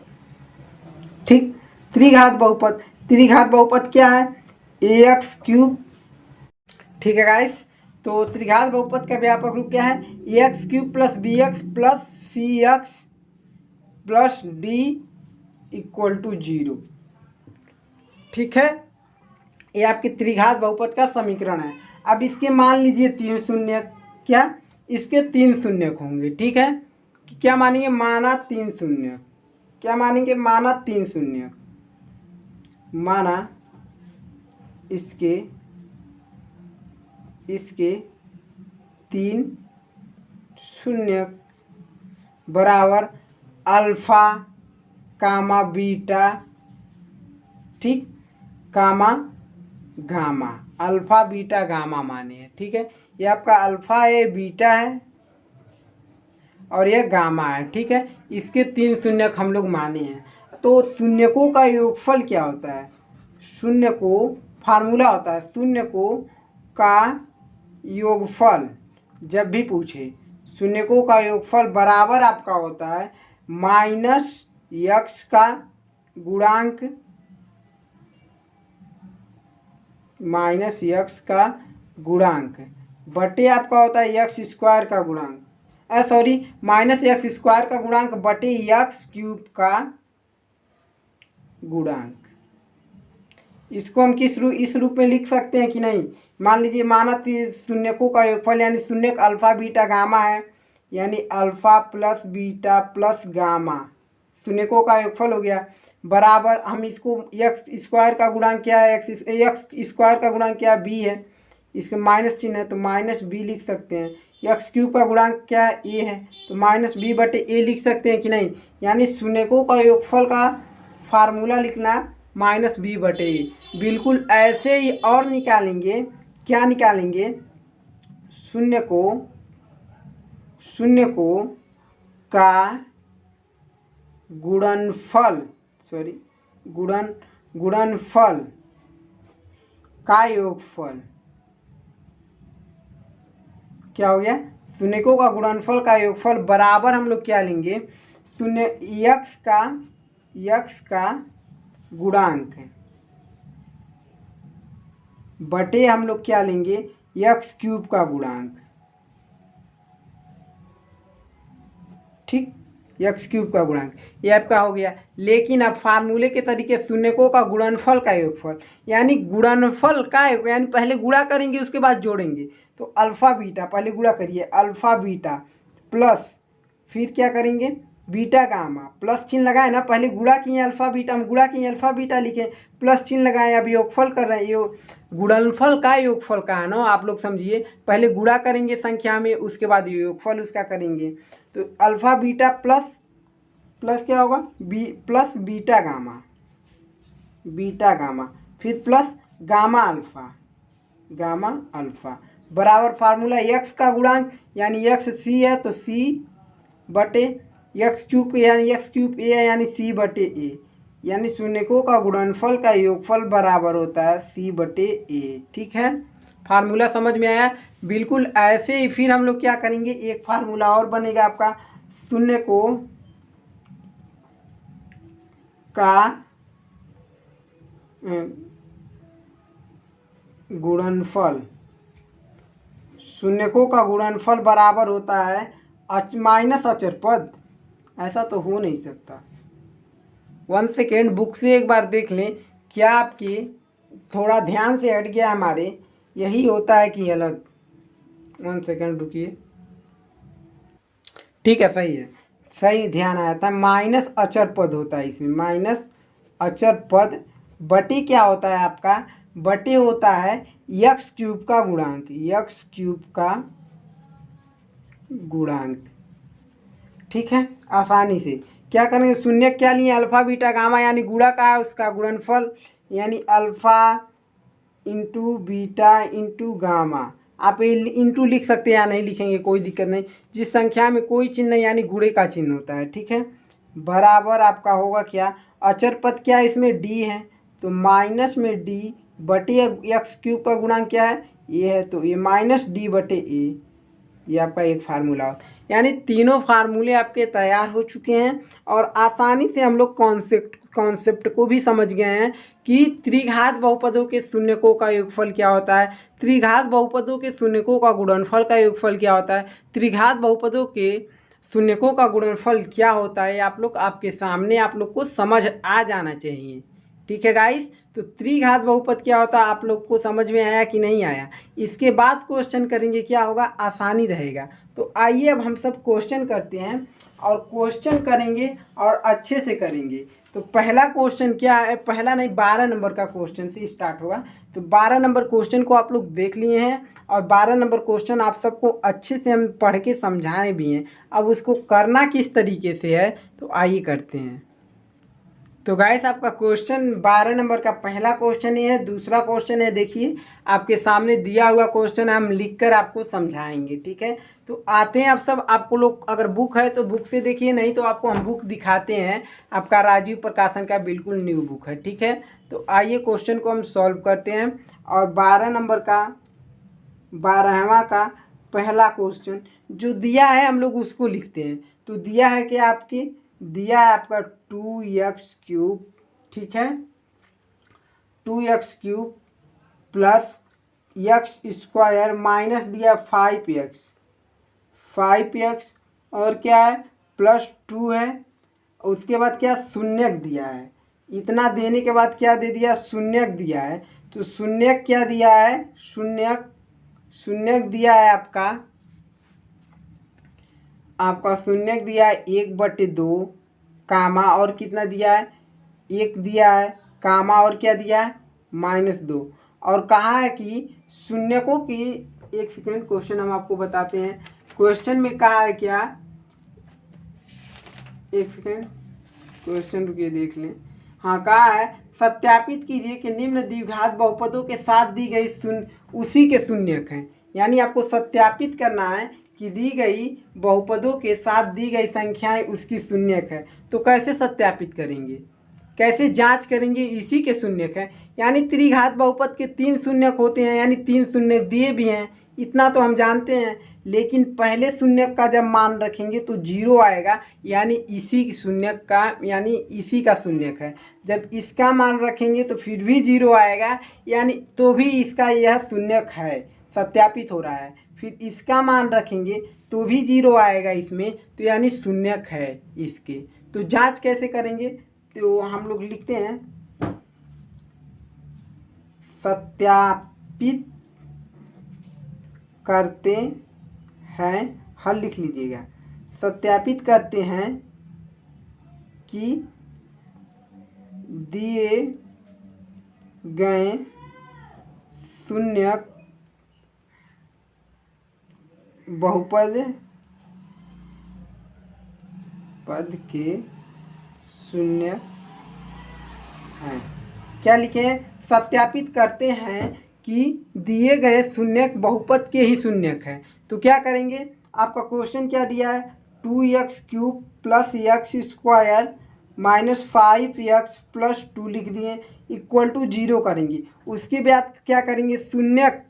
ठीक, त्रिघात बहुपद, त्रिघात बहुपद क्या है? ax³। ठीक है गाइस, तो त्रिघात बहुपद का व्यापक रूप क्या है? ax³ plus bx plus cx plus d equal to 0। ठीक है, ये आपके त्रिघात बहुपद का समीकरण है। अब इसके मान लीजिए 3 शून्यक, क्या? इसके 3 शून्यक होंगे। ठीक है, क्या मानेंगे? माना 3 शून्यक। क्या मानेंगे? माना 3 शून्यक, माना इसके 3 शून्यक बराबर अल्फा कामा बीटा, ठीक, कामा गामा, अल्फा बीटा गामा माने हैं। ठीक है, ये आपका अल्फा है, बीटा है और ये गामा है। ठीक है, इसके 3 शून्यक हम लोग माने हैं। तो शून्यकों का योगफल क्या होता है? शून्य को फार्मूला होता है शून्य को का योगफल, जब भी पूछे शून्यकों का योगफल बराबर आपका होता है माइनस यक्स का गुणांक, माइनस यक्स का गुणांक बटे आपका होता है यक्स स्क्वायर का गुणांक, सॉरी माइनस यक्स स्क्वायर का गुणांक बटे यक्स क्यूब का गुणांक। इसको हम इस रूप में लिख सकते हैं कि नहीं? मान लीजिए माना शून्यकों का योगफल यानी शून्यक अल्फा बीटा गामा है, यानी alpha plus beta plus gamma शून्यकों का योगफल हो गया, बराबर हम इसको एक्स स्क्वायर का गुणांक क्या है, एक्स स्क्वायर का गुणांक क्या है, बी है, इसके माइनस चिन्ह है तो माइनस बी लिख सकते हैं। एक्स क्यूब का गुणांक क्या है, ए है, तो माइनस बी बटे ए लिख सकते हैं कि नहीं? यानी शून्यकों का योगफल का फार्मूला लिखना माइनस बी बटे ए। बिल्कुल ऐसे ही और निकालेंगे, क्या निकालेंगे? शून्य को का गुणनफल, सॉरी गुणनफल का योगफल, क्या हो गया? शून्यकों का गुणनफल का योगफल बराबर हम लोग क्या लेंगे? शून्य यक्स का गुणांक बटे हम लोग क्या लेंगे? यक्स क्यूब का गुणांक, ठीक, यक्स क्यूब का गुणांक ये आपका हो गया। लेकिन अब फार्मूले के तरीके शून्यकों का गुणनफल का योगफल, यानी गुणनफल का यानी पहले गुणा करेंगे उसके बाद जोड़ेंगे, तो अल्फा बीटा पहले गुणा करिए, अल्फा बीटा प्लस फिर क्या करेंगे? बीटा गामा, प्लस चिन्ह लगाए ना, पहले गुणा किए अल्फा बीटा, हम गुणा किए अल्फा बीटा लिखे, प्लस चिन्ह लगाए, अब योगफल कर रहे हैं, ये गुणनफल का योगफल का है ना, आप लोग समझिए, पहले गुणा करेंगे संख्या में उसके बाद योगफल उसका करेंगे, तो अल्फा बीटा प्लस क्या होगा? प्लस बीटा गामा फिर प्लस गामा अल्फा बराबर फार्मूला एक्स का गुणांक यानी एक्स सी है तो सी बटे एक्स क्यूब यानी एक्स क्यूब ए है यानी सी बटे ए, यानी शून्यकों का गुणनफल का योगफल बराबर होता है सी बटे ए। ठीक है, फार्मूला समझ में आया? बिल्कुल ऐसे ही फिर हम लोग क्या करेंगे, एक फार्मूला और बनेगा आपका शून्यकों का गुणनफल, शून्यकों का गुणनफल बराबर होता है माइनस अचर पद, ऐसा तो हो नहीं सकता। 1 सेकेंड बुक से एक बार देख लें, क्या आपकी थोड़ा ध्यान से हट गया हमारे, यही होता है कि अलग। 1 सेकेंड रुकिए, ठीक है, सही है, सही ध्यान आया था, माइनस अचर पद होता है इसमें, माइनस अचर पद बटे क्या होता है आपका? बटे होता है यक्स क्यूब का गुणांक, यक्स क्यूब का गुणांक। ठीक है, आसानी से क्या करेंगे? शून्य क्या लिए? अल्फा बीटा गामा, यानी गुणा का है उसका गुणनफल, यानी alpha into beta into gamma. आप ये इंटू लिख सकते हैं या नहीं लिखेंगे कोई दिक्कत नहीं, जिस संख्या में कोई चिन्ह नहीं यानी गुणे का चिन्ह होता है। ठीक है, बराबर आपका होगा क्या? अचर पद क्या है इसमें? डी है, तो माइनस में डी बटे एक्स क्यूब का गुणांक क्या है? ये है, तो ये माइनस डी बटे ए, ये आपका एक फार्मूला। यानी तीनों फार्मूले आपके तैयार हो चुके हैं और आसानी से हम लोग कॉन्सेप्ट को भी समझ गए हैं कि त्रिघात बहुपदों के शून्यकों का योगफल क्या होता है, त्रिघात बहुपदों के शून्यकों का गुणनफल का योगफल क्या होता है, त्रिघात बहुपदों के शून्यकों का गुणनफल क्या होता है। आप लोग आपके सामने आप लोग को समझ आ जाना चाहिए। ठीक है गाइस, तो त्रिघात बहुपद क्या होता है आप लोग को समझ में आया कि नहीं आया? इसके बाद क्वेश्चन करेंगे, क्या होगा? आसानी रहेगा। तो आइए अब हम सब क्वेश्चन करते हैं और क्वेश्चन करेंगे और अच्छे से करेंगे। तो पहला क्वेश्चन क्या है? पहला नहीं, 12 नंबर का क्वेश्चन से स्टार्ट होगा। तो 12 नंबर क्वेश्चन को आप लोग देख लिए हैं और 12 नंबर क्वेश्चन आप सबको अच्छे से हम पढ़ के समझाए भी हैं। अब उसको करना किस तरीके से है, तो आइए करते हैं। तो गाइस आपका क्वेश्चन 12 नंबर का पहला क्वेश्चन ये है। दूसरा क्वेश्चन है, देखिए आपके सामने दिया हुआ क्वेश्चन है, हम लिखकर आपको समझाएंगे, ठीक है। तो आते हैं आप सब, आपको लोग अगर बुक है तो बुक से देखिए, नहीं तो आपको हम बुक दिखाते हैं। आपका राजीव प्रकाशन का बिल्कुल न्यू बुक है, ठीक है। तो आइए क्वेश्चन को हम सॉल्व करते हैं। और 12 नंबर का 12वां का पहला क्वेश्चन जो दिया है हम लोग उसको लिखते हैं। तो दिया है कि दिया है आपका 2x³ ठीक है, 2x³ प्लस x² माइनस दिया 5x और क्या है प्लस 2 है। उसके बाद क्या शून्यक दिया है, इतना देने के बाद क्या दे दिया, शून्यक दिया है। तो शून्यक क्या दिया है, शून्यक दिया है आपका शून्यक दिया है 1/2 कामा और कितना दिया है 1 दिया है, कामा और क्या दिया है -2। और कहा है कि शून्यकों की, एक सेकेंड क्वेश्चन हम आपको बताते हैं। क्वेश्चन में कहा है क्या, एक सेकेंड क्वेश्चन रुकिए देख लें। हाँ, कहा है सत्यापित कीजिए कि निम्न द्विघात बहुपदों के साथ दी गई उसी के शून्यक हैं। यानी आपको सत्यापित करना है कि दी गई बहुपदों के साथ दी गई संख्याएं उसकी शून्यक है। तो कैसे सत्यापित करेंगे, कैसे जांच करेंगे, इसी के शून्यक है। यानी त्रिघात बहुपद के 3 शून्यक होते हैं, यानी 3 शून्यक दिए भी हैं, इतना तो हम जानते हैं। लेकिन पहले शून्यक का जब मान रखेंगे तो 0 आएगा, यानी इसी शून्यक का, यानी इसी का शून्यक है। जब इसका मान रखेंगे तो फिर भी 0 आएगा, यानी तो भी इसका यह शून्यक है, सत्यापित हो रहा है। फिर इसका मान रखेंगे तो भी 0 आएगा इसमें, तो यानी शून्यक है इसके। तो जांच कैसे करेंगे, तो हम लोग लिखते हैं सत्यापित करते हैं, हल लिख लीजिएगा। सत्यापित करते हैं कि दिए गए शून्यक बहुपद पद के शून्यक हैं। क्या लिखे, सत्यापित करते हैं कि दिए गए शून्यक बहुपद के ही शून्यक हैं। तो क्या करेंगे, आपका क्वेश्चन क्या दिया है 2x³ plus x² minus 5x plus 2 लिख दिए, इक्वल टू 0 करेंगे। उसके बाद क्या करेंगे, शून्यक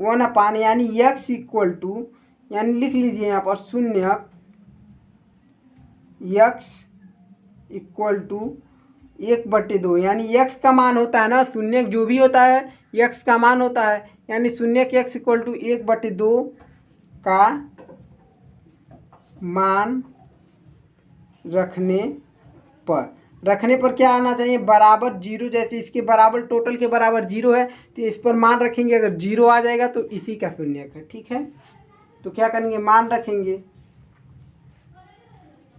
1/, यानी x इक्वल टू, यानी लिख लीजिए यहाँ पर शून्यक x इक्वल टू 1/2, यानी x का मान होता है ना, शून्यक जो भी होता है x का मान होता है, यानी शून्यक x इक्वल टू 1/2 का मान रखने पर क्या आना चाहिए, बराबर 0। जैसे इसके बराबर, टोटल के बराबर 0 है, तो इस पर मान रखेंगे, अगर 0 आ जाएगा तो इसी का शून्यक है, ठीक है। तो क्या करेंगे, मान रखेंगे,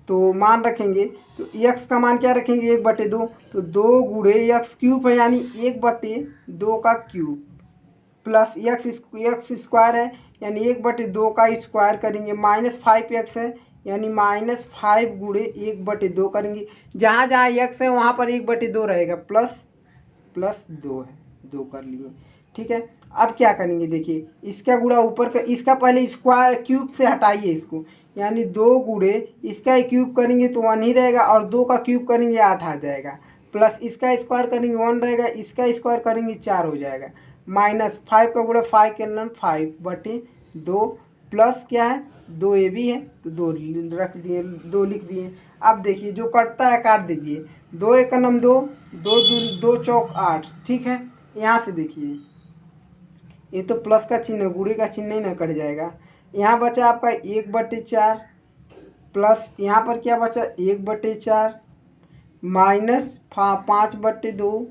तो मान रखेंगे तो x का मान क्या रखेंगे 1/2, तो 2 गुणे x³ है, यानी 1/2 का क्यूब प्लस x² है, यानी 1/2 का स्क्वायर करेंगे, माइनस 5x है, यानी -5 गुणे 1/2 करेंगे। जहाँ जहाँ x है वहाँ पर 1/2 रहेगा, प्लस 2 है, 2 कर लिए, ठीक है। अब क्या करेंगे, देखिए इसका गुणा ऊपर का, इसका पहले स्क्वायर क्यूब से हटाइए इसको, यानी 2 गुणे इसका क्यूब करेंगे तो 1 ही रहेगा, और 2 का क्यूब करेंगे 8 आ जाएगा, प्लस इसका स्क्वायर करेंगे 1 रहेगा, इसका स्क्वायर करेंगे 4 हो जाएगा, माइनस 5 का गुणा 5 के अंदर 5/2 प्लस क्या है 2 ये भी है, तो 2 रख दिए, 2 लिख दिए। अब देखिए जो कटता है काट दीजिए, 2 1 2, 2 चौक 8, ठीक है। यहाँ से देखिए ये तो प्लस का चिन्ह, गुणे का चिन्ह ही ना कट जाएगा। यहाँ बचा आपका 1/4 प्लस यहाँ पर क्या बचा 1/4 माइनस 5/2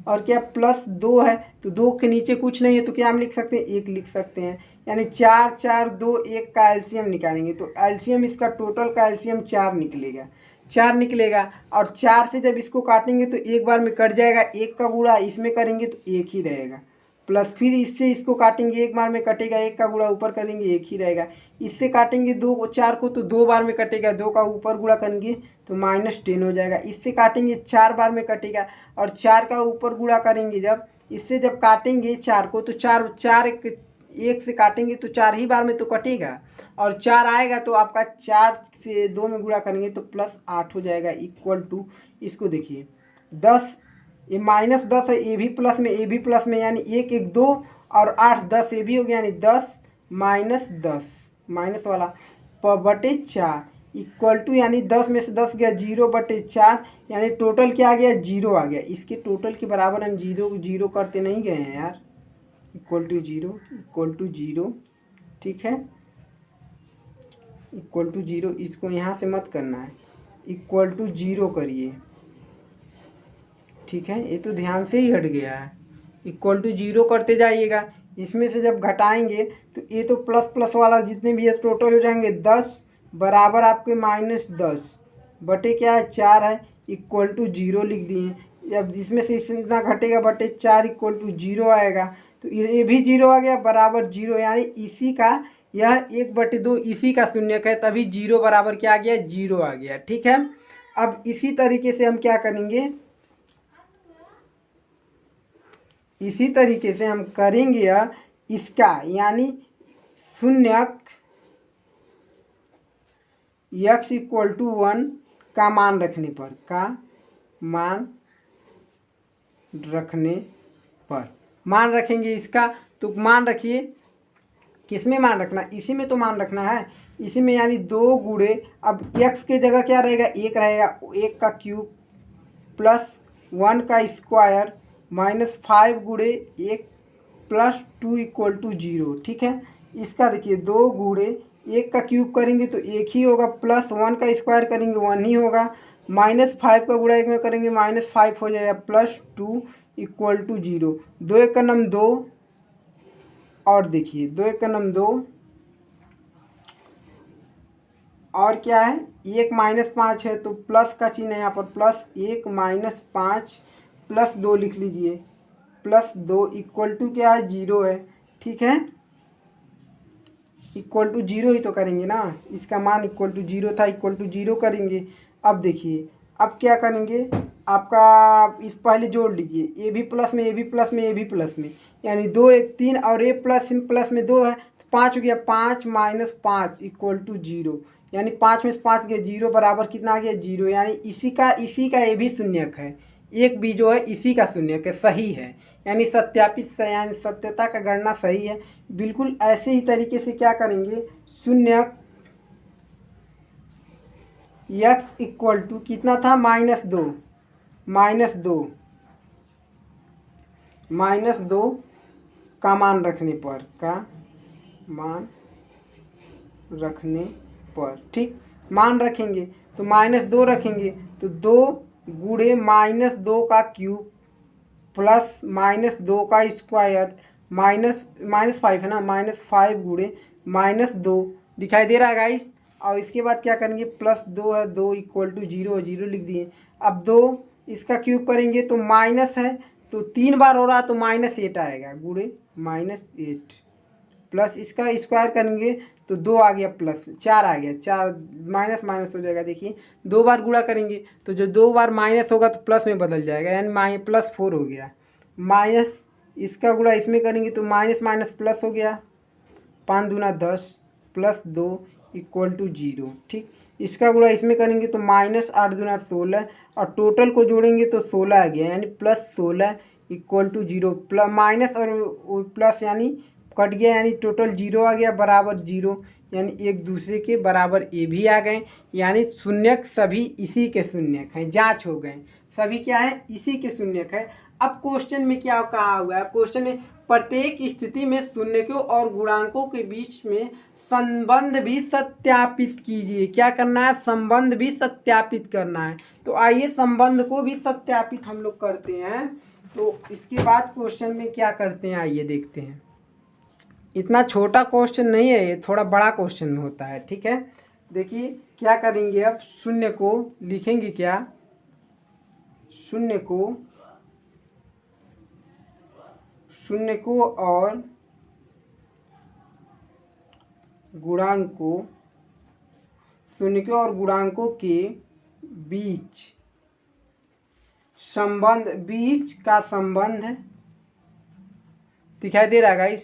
और क्या प्लस 2 है, तो 2 के नीचे कुछ नहीं है, तो क्या हम लिख सकते हैं 1 लिख सकते हैं। यानी 4 4 2 1 का एलसीएम निकालेंगे, तो एलसीएम इसका टोटल का एलसीएम 4 निकलेगा। और 4 से जब इसको काटेंगे तो एक बार में कट जाएगा, 1 का गुणा इसमें करेंगे तो 1 ही रहेगा, प्लस फिर इससे इसको काटेंगे, एक बार में कटेगा, एक का गुणा ऊपर करेंगे एक ही रहेगा। इससे काटेंगे 2 4 को तो 2 बार में कटेगा, 2 का ऊपर गुणा करेंगे तो -10 हो जाएगा। इससे काटेंगे 4 बार में कटेगा और 4 का ऊपर गुणा करेंगे जब, इससे जब काटेंगे 4 को तो 4 एक से काटेंगे तो 4 ही बार में तो कटेगा और 4 आएगा तो आपका 4 से 2 में गुणा करेंगे तो +8 हो जाएगा इक्वल टू, इसको देखिए 10, ये -10 है, ए भी प्लस में यानी 1 1 2 और 8 10 ये भी हो गया यानी 10 -10 माइनस वाला बटे 4 इक्वल टू, यानी 10 में से 10 गया 0/4 यानी टोटल क्या आ गया 0 आ गया। इसके टोटल के बराबर हम 0 करते नहीं गए हैं यार, इक्वल टू 0 ठीक है, इक्वल टू 0, इसको यहाँ से मत करना है, इक्वल टू 0 करिए, ठीक है, ये तो ध्यान से ही हट गया है। इक्वल टू 0 करते जाइएगा, इसमें से जब घटाएंगे तो ये तो प्लस वाला जितने भी है टोटल हो जाएंगे 10 बराबर आपके -10 बटे क्या है 4 है, इक्वल टू 0 लिख दिए। अब जिसमें से इतना घटेगा बटे 4 इक्वल टू 0 आएगा, तो ये भी 0 आ गया बराबर 0, यानी इसी का यह 1/2 इसी का शून्यक है, तभी 0 बराबर क्या आ गया 0 आ गया, ठीक है। अब इसी तरीके से हम क्या करेंगे, इसी तरीके से हम करेंगे इसका, यानी शून्यक x इक्वल टू 1 का मान रखने पर, मान रखेंगे इसका, तो मान रखिए किस में मान रखना, इसी में तो मान रखना है, इसी में यानी 2 गुणे, अब x के जगह क्या रहेगा 1 रहेगा, 1 का क्यूब प्लस 1 का स्क्वायर -5 गुणे 1 + 2 इक्वल टू 0, ठीक है। इसका देखिए 2 गुणे 1 का क्यूब करेंगे तो 1 ही होगा, प्लस 1 का स्क्वायर करेंगे 1 ही होगा, -5 का गुणा 1 में करेंगे -5 हो जाएगा, +2 इक्वल टू 0, 2 1 का नम 2, और देखिए 2 1 का नम 2, और क्या है 1 -5 है तो प्लस का चिन्ह है यहाँ पर, +1 -5 +2 लिख लीजिए, +2 इक्वल टू क्या है 0 है, ठीक है, इक्वल टू 0 ही तो करेंगे ना, इसका मान इक्वल टू 0 था, इक्वल टू 0 करेंगे। अब देखिए अब क्या करेंगे, आपका इस पहले जोड़ लीजिए, ए भी प्लस में, ए भी प्लस में, ए भी प्लस में, यानी 2 1 3 और ए प्लस में 2 है तो 5 हो गया, 5 -5 इक्वल टू 0, यानी 5 में से 5 गया 0 बराबर कितना आ गया 0, यानी इसी का ये भी शून्यक है, एक भी जो है इसी का शून्यक है, सही है, यानी सत्यापित, यानी सत्यता का गणना सही है। बिल्कुल ऐसे ही तरीके से क्या करेंगे, शून्यक x इक्वल टू कितना था -2 का मान रखने पर, ठीक, मान रखेंगे तो -2 रखेंगे तो 2 गुणे -2 का क्यूब प्लस -2 का स्क्वायर -5 है ना, -5 गुणे -2 दिखाई दे रहा है गाइस, और इसके बाद क्या करेंगे +2 है, 2 इक्वल टू 0 लिख दिए। अब 2 इसका क्यूब करेंगे तो माइनस है तो 3 बार हो रहा तो -8 आएगा, गुणे -8 प्लस इसका स्क्वायर करेंगे तो 2 आ गया प्लस 4 आ गया, 4 माइनस हो जाएगा, देखिए 2 बार गुणा करेंगे तो जो 2 बार माइनस होगा तो प्लस में बदल जाएगा, यानी +4 हो गया, माइनस इसका गुणा इसमें करेंगे तो माइनस प्लस हो गया, 5 दूना 10 +2 इक्वल टू 0, ठीक, इसका गुणा इसमें करेंगे तो -8 दूना 16 और टोटल को जोड़ेंगे तो 16 आ गया, यानी +16 इक्वल टू 0, माइनस और प्लस यानी कट गया, यानी टोटल 0 आ गया बराबर 0, यानी एक दूसरे के बराबर ये भी आ गए, यानी शून्यक सभी इसी के शून्यक हैं, जांच हो गए, सभी क्या है इसी के शून्यक है। अब क्वेश्चन में क्या कहा हुआ है, क्वेश्चन में प्रत्येक स्थिति में शून्यकों और गुणांकों के बीच में संबंध भी सत्यापित कीजिए, क्या करना है संबंध भी सत्यापित करना है, तो आइए संबंध को भी सत्यापित हम लोग करते हैं। तो इसके बाद क्वेश्चन में क्या करते हैं आइए देखते हैं, इतना छोटा क्वेश्चन नहीं है ये, थोड़ा बड़ा क्वेश्चन में होता है, ठीक है। देखिए क्या करेंगे, अब शून्य को लिखेंगे, क्या शून्यकों और गुणांकों के बीच का संबंध दिखाई दे रहा है।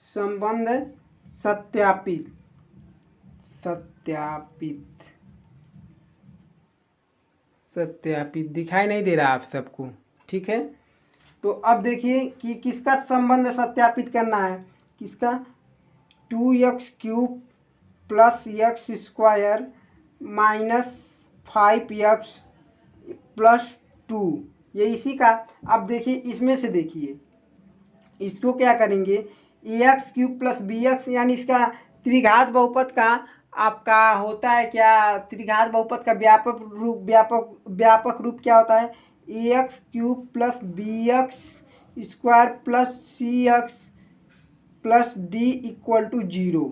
संबंध सत्यापित दिखाई नहीं दे रहा आप सबको, ठीक है। तो अब देखिए कि किसका संबंध सत्यापित करना है। किसका? 2x³ plus x square minus 5x plus 2, ये इसी का। अब देखिए इसमें से देखिए इसको क्या करेंगे, ax³ प्लस bx यानी इसका त्रिघात बहुपद का आपका होता है क्या, त्रिघात बहुपद का व्यापक रूप क्या होता है, ax³ plus bx square plus cx plus d equal to 0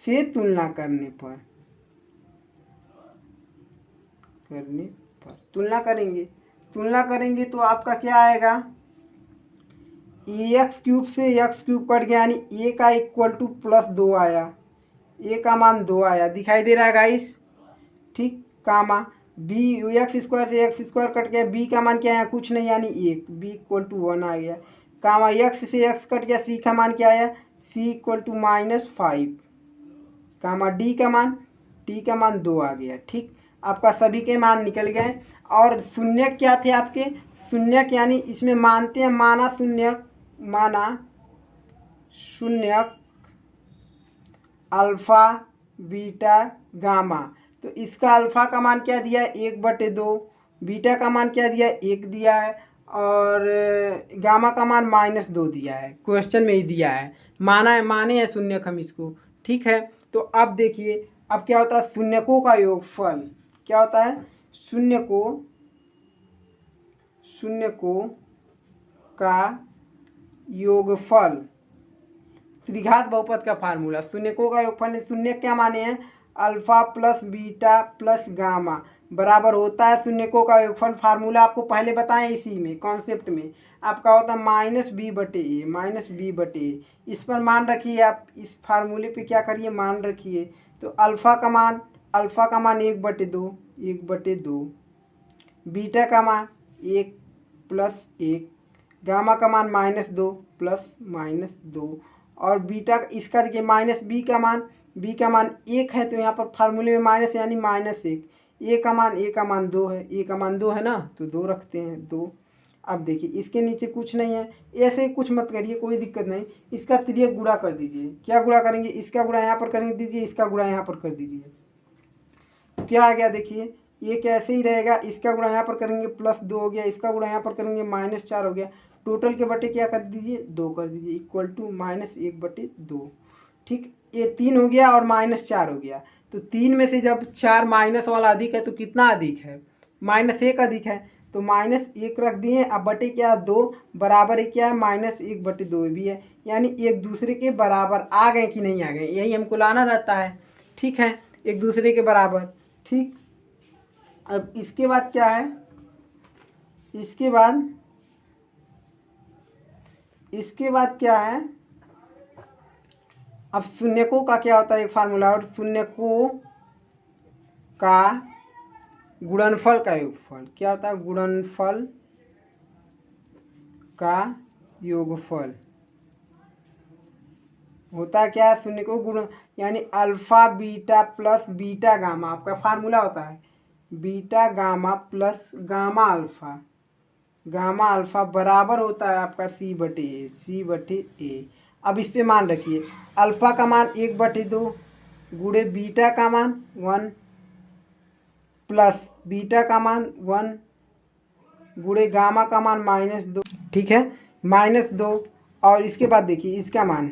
से तुलना करेंगे तो आपका क्या आएगा, ax³ से x³ कट गया यानी a का इक्वल टू प्लस 2 आया, a का मान 2 आया, दिखाई दे रहा है गाइस, ठीक। कामा b एक्स स्क्वायर से एक्स स्क्वायर कट गया, b का मान क्या है, कुछ नहीं यानी 1, b इक्वल टू 1 आ गया। कामा x से x कट गया, c का मान क्या आया, c equal to -5। Comma d का मान 2 आ गया, ठीक। आपका सभी के मान निकल गए। और शून्य क्या थे आपके, शून्यक यानी इसमें मानते हैं माना शून्यक अल्फा बीटा गामा। तो इसका अल्फा का मान क्या दिया है, 1/2, बीटा का मान क्या दिया है, 1 दिया है, और गामा का मान -2 दिया है। क्वेश्चन में ही दिया है, माने हैं शून्यक हम इसको, ठीक है। तो अब देखिए अब क्या होता है, शून्यकों का योगफल क्या होता है, शून्यकों का योगफल त्रिघात बहुपद का फार्मूला। शून्यकों का योगफल, शून्य क्या माने हैं, alpha plus beta plus gamma बराबर होता है शून्यकों का योगफल। फार्मूला आपको पहले बताएं, इसी में कॉन्सेप्ट में आपका होता है -b/a। इस पर मान रखिए, आप इस फार्मूले पे क्या करिए, मान रखिए। तो अल्फा का मान 1/2, बीटा का मान 1 + 1, गामा का मान -2 + -2, और बीटा इसका देखिए -b का मान 1 है, तो यहाँ पर फार्मूले में माइनस यानी -1। a का मान 2 है, ना, तो 2 रखते हैं 2। अब देखिए इसके नीचे कुछ नहीं है, ऐसे कुछ मत करिए, कोई दिक्कत नहीं। इसका तिर्यक गुणा कर दीजिए। क्या गुणा करेंगे, इसका गुणा यहाँ पर करेंगे दीजिए, इसका गुणा यहाँ पर कर दीजिए। तो क्या आ गया, देखिए ये कैसे ही रहेगा, इसका गुणा यहाँ पर करेंगे +2 हो गया, इसका गुणा यहाँ पर करेंगे -4 हो गया। टोटल के बटे क्या कर दीजिए, 2 कर दीजिए, इक्वल टू -1/2, ठीक। ये 3 हो गया और -4 हो गया। तो 3 में से जब 4 माइनस वाला अधिक है तो कितना अधिक है, -1 अधिक है, तो -1 रख दिए। अब बटे क्या, 2 बराबर है क्या है, -1/2 भी है, यानी एक दूसरे के बराबर आ गए कि नहीं आ गए, यही हमको लाना रहता है, ठीक है, एक दूसरे के बराबर, ठीक। अब इसके बाद क्या है, इसके बाद क्या है, अब शून्यकों का क्या होता है एक फार्मूला, और शून्यकों का गुणनफल का योगफल क्या होता है, गुणनफल का योगफल होता क्या है, शून्यकों गुण यानी alpha beta plus beta gamma, आपका फार्मूला होता है beta gamma plus gamma alpha बराबर होता है आपका c/a। अब इस पे मान रखिए, अल्फा का मान 1/2 गुणे बीटा का मान 1 प्लस बीटा का मान 1 गुणे गामा का मान -2, ठीक है, -2। और इसके बाद देखिए इसका मान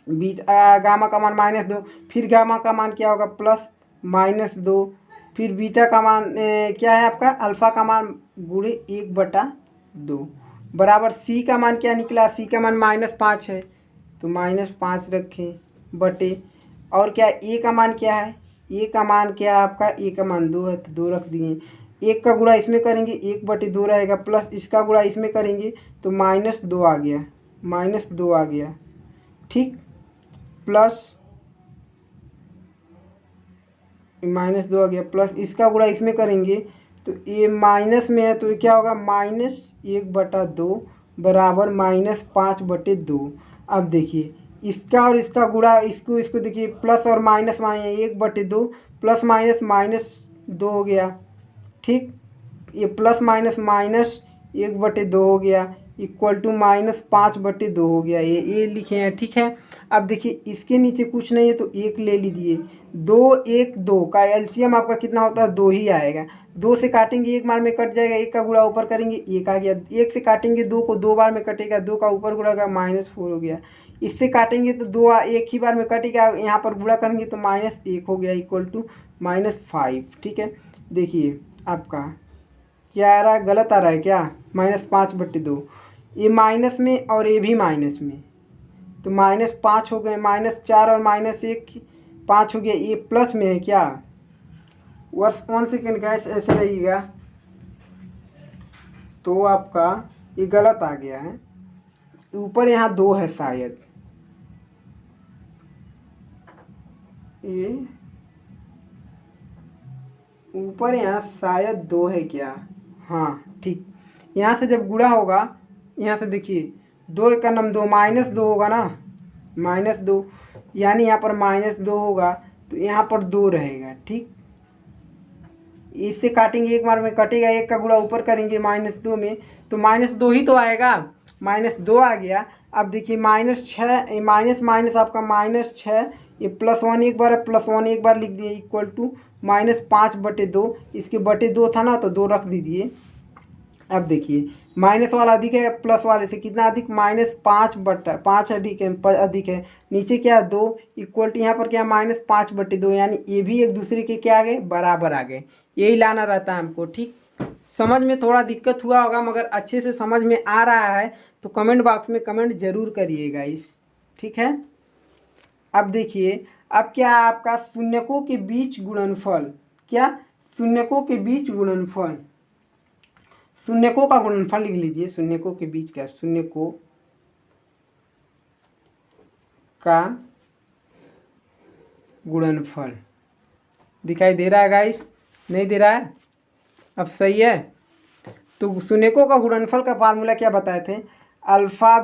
गामा का मान -2, फिर गामा का मान क्या होगा, +-2, फिर बीटा का मान क्या है आपका, अल्फा का मान गुणे 1/2 बराबर सी का मान क्या निकला, सी का मान -5 है, तो -5 रखें बटे, और क्या ए का मान क्या है, ए का मान क्या है आपका, ए का मान 2 है, तो 2 रख दिए। एक का गुणा इसमें करेंगे 1/2 रहेगा, प्लस इसका गुणा इसमें करेंगे तो -2 आ गया, -2 आ गया। ठीक, प्लस -2 आ गया, प्लस इसका गुणा इसमें करेंगे तो ये माइनस में है तो ये क्या होगा, -1/2 बराबर -5/2। अब देखिए इसका और इसका गुणा, इसको देखिए प्लस और माइनस माने 1/2 प्लस -2 हो गया। ठीक, ये प्लस माइनस -1/2 हो गया इक्वल टू -5/2 हो गया, ये लिखे हैं। ठीक है, अब देखिए इसके नीचे कुछ नहीं है तो 1 ले लीजिए। 2 1 2 का एलसीएम आपका कितना होता है, 2 ही आएगा। 2 से काटेंगे 1 बार में कट जाएगा, 1 का गुणा ऊपर करेंगे 1 आ गया। 1 से काटेंगे 2 को 2 बार में कटेगा, 2 का ऊपर गुणा का -4 हो गया। इससे काटेंगे तो 2 एक ही बार में कटेगा, यहाँ पर गुणा करेंगे तो -1 हो गया इक्वल टू -5। ठीक है, देखिए आपका क्या आ रहा है, गलत आ रहा है क्या, -5/2। ये माइनस में और ये भी माइनस में तो -5 हो गए, -4 और -1 5 हो गया। ये प्लस में है क्या, 1 सेकेंड का ऐसे रहिएगा तो आपका ये गलत आ गया है। ऊपर यहाँ 2 है शायद, ये ऊपर यहाँ शायद 2 है क्या, हाँ ठीक। यहाँ से जब गुणा होगा, यहाँ से देखिए 2 का नम 2 -2 होगा ना, -2 यानी यहाँ पर -2 होगा तो यहाँ पर 2 रहेगा। ठीक, इससे काटेंगे 1 बार में कटेगा, 1 का गुणा ऊपर करेंगे -2 में तो -2 ही तो आएगा, -2 आ गया। अब देखिए -6 माइनस आपका -6, ये +1 एक बार है, +1 एक बार लिख दिए इक्वल टू -5/2। इसके बटे 2 था ना तो 2 रख दीजिए। अब देखिए माइनस वाला अधिक है, प्लस वाले से कितना अधिक, -5/5 अधिक है। नीचे क्या 2 इक्वल टू यहाँ पर क्या -5/2, यानी ये भी एक दूसरे के क्या आ गए, बराबर आ गए। यही लाना रहता है हमको। ठीक, समझ में थोड़ा दिक्कत हुआ होगा मगर अच्छे से समझ में आ रहा है तो कमेंट बॉक्स में कमेंट जरूर करिएगा इस। ठीक है, अब देखिए अब क्या आपका शून्यकों के बीच गुणनफल, क्या शून्यकों के बीच गुणनफल, शून्यकों का गुणनफल लिख लीजिए। शून्यकों के बीच क्या, शून्यकों का गुणनफल दिखाई दे रहा है गाइस, नहीं दे रहा है, अब सही है। तो शून्यकों का गुणनफल का फार्मूला क्या बताए थे, अल्फ़ा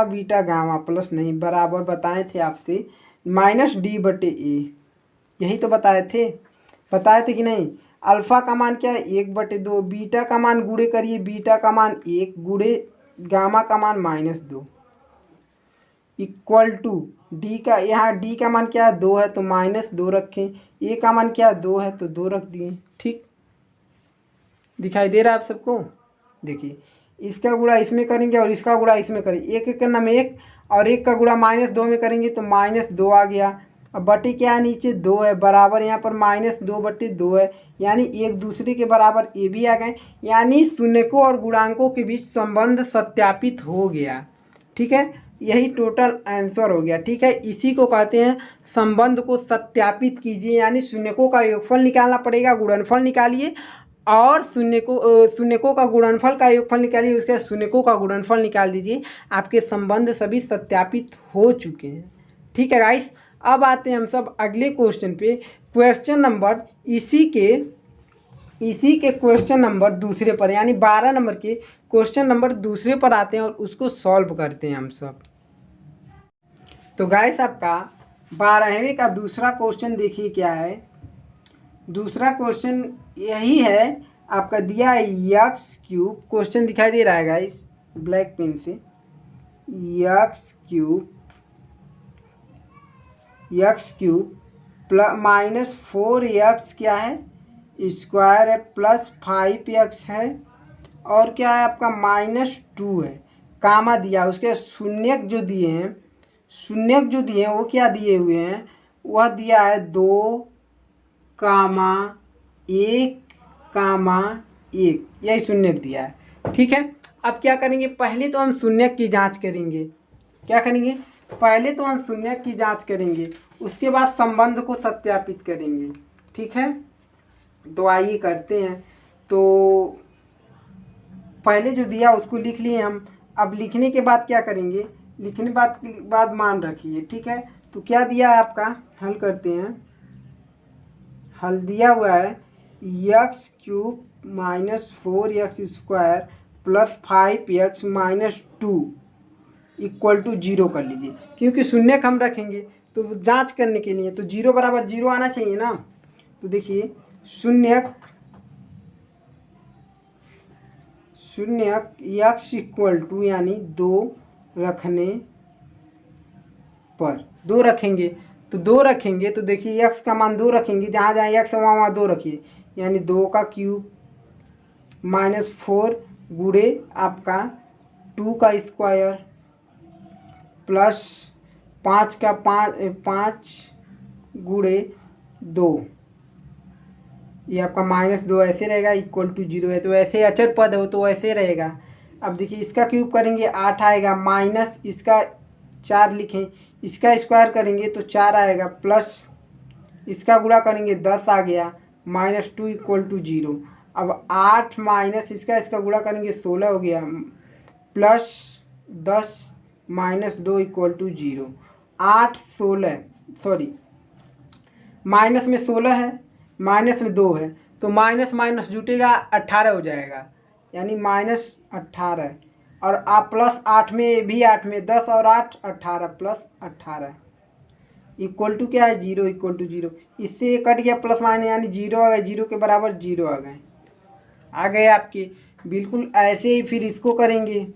बीटा गामा प्लस नहीं बराबर बताए थे आपसे -d/a, यही तो बताए थे कि नहीं। अल्फ़ा का मान क्या है 1/2, बीटा का मान गुणे करिए, बीटा का मान 1 गुणे गामा का मान -2 इक्वल टू डी का, यहाँ डी का मान क्या है 2 है तो -2 रखें, ए का मान क्या है 2 है तो 2 रख दिए। ठीक, दिखाई दे रहा है आप सबको। देखिए इसका गुणा इसमें करेंगे और इसका गुणा इसमें करेंगे, 1 का नाम 1 और 1 का गुणा -2 में करेंगे तो -2 आ गया। अब बटे क्या है, नीचे 2 है बराबर, यहाँ पर -2/2 है, यानी एक दूसरे के बराबर ये भी आ गए, यानी शून्यकों और गुणांकों के बीच संबंध सत्यापित हो गया। ठीक है, यही टोटल आंसर हो गया। ठीक है, इसी को कहते हैं संबंध को सत्यापित कीजिए, यानी शून्यकों का योगफल निकालना पड़ेगा, गुणनफल निकालिए और शून्यकों का गुणनफल का योगफल निकालिए, उसके बाद शून्यकों का गुणनफल निकाल दीजिए, आपके संबंध सभी सत्यापित हो चुके हैं। ठीक है गाइस, अब आते हैं हम सब अगले क्वेश्चन पे। क्वेश्चन नंबर इसी के क्वेश्चन नंबर दूसरे पर, यानी 12 नंबर के क्वेश्चन नंबर दूसरे पर आते हैं और उसको सॉल्व करते हैं हम सब। तो गाइस आपका 12वें का दूसरा क्वेश्चन देखिए क्या है। दूसरा क्वेश्चन यही है, आपका दिया है x³ क्वेश्चन दिखाई दे रहा है गाइस ब्लैक पेन से, x³ प्लस -4x क्या है स्क्वायर है, प्लस 5x है और क्या है आपका -2 है, कामा दिया, उसके शून्यक जो दिए हैं वो क्या दिए हुए हैं, वह दिया है 2, 1, यही शून्यक दिया है। ठीक है, अब क्या करेंगे, पहले तो हम शून्यक की जांच करेंगे। क्या करेंगे, पहले तो हम शून्यक की जांच करेंगे, उसके बाद संबंध को सत्यापित करेंगे। ठीक है, तो आइए करते हैं। तो पहले जो दिया उसको लिख लिए हम। अब लिखने के बाद क्या करेंगे, लिखने बाद मान रखिए, ठीक है। तो क्या दिया है आपका, हल करते हैं। हल दिया हुआ है X cube minus 4x² plus 5x-2 equal to 0 कर लीजिए, क्योंकि शून्यक हम रखेंगे तो जांच करने के लिए तो 0 बराबर 0 आना चाहिए ना। तो देखिए शून्यक x इक्वल टू यानी 2 रखने पर 2 रखेंगे, तो 2 रखेंगे तो देखिए x का मान 2 रखेंगे, जहाँ जहाँ x है वहाँ 2 रखिए, यानी 2 का क्यूब माइनस 4 गुणे आपका 2 का स्क्वायर प्लस 5 का 5 गुणे 2, ये आपका -2 ऐसे रहेगा इक्वल टू 0 है, तो ऐसे अचर पद हो तो ऐसे रहेगा। अब देखिए इसका क्यूब करेंगे 8 आएगा, माइनस इसका 4 लिखें, इसका स्क्वायर करेंगे तो 4 आएगा, प्लस इसका गुणा करेंगे 10 आ गया, -2 इक्वल टू 0। अब 8 माइनस इसका गुणा करेंगे 16 हो गया, plus 10 -2 equal to 0। 8 16 sorry minus में 16 है, माइनस में 2 है, तो माइनस माइनस जुटेगा 18 हो जाएगा, यानी -18। और आप प्लस 8 में भी 8 में 10 और 8 18 प्लस 18 इक्वल टू क्या है 0 इक्वल टू 0। इससे कट गया प्लस माइनस यानी 0 आ गए, 0 के बराबर 0 आ गए आपके। बिल्कुल ऐसे ही फिर इसको करेंगे,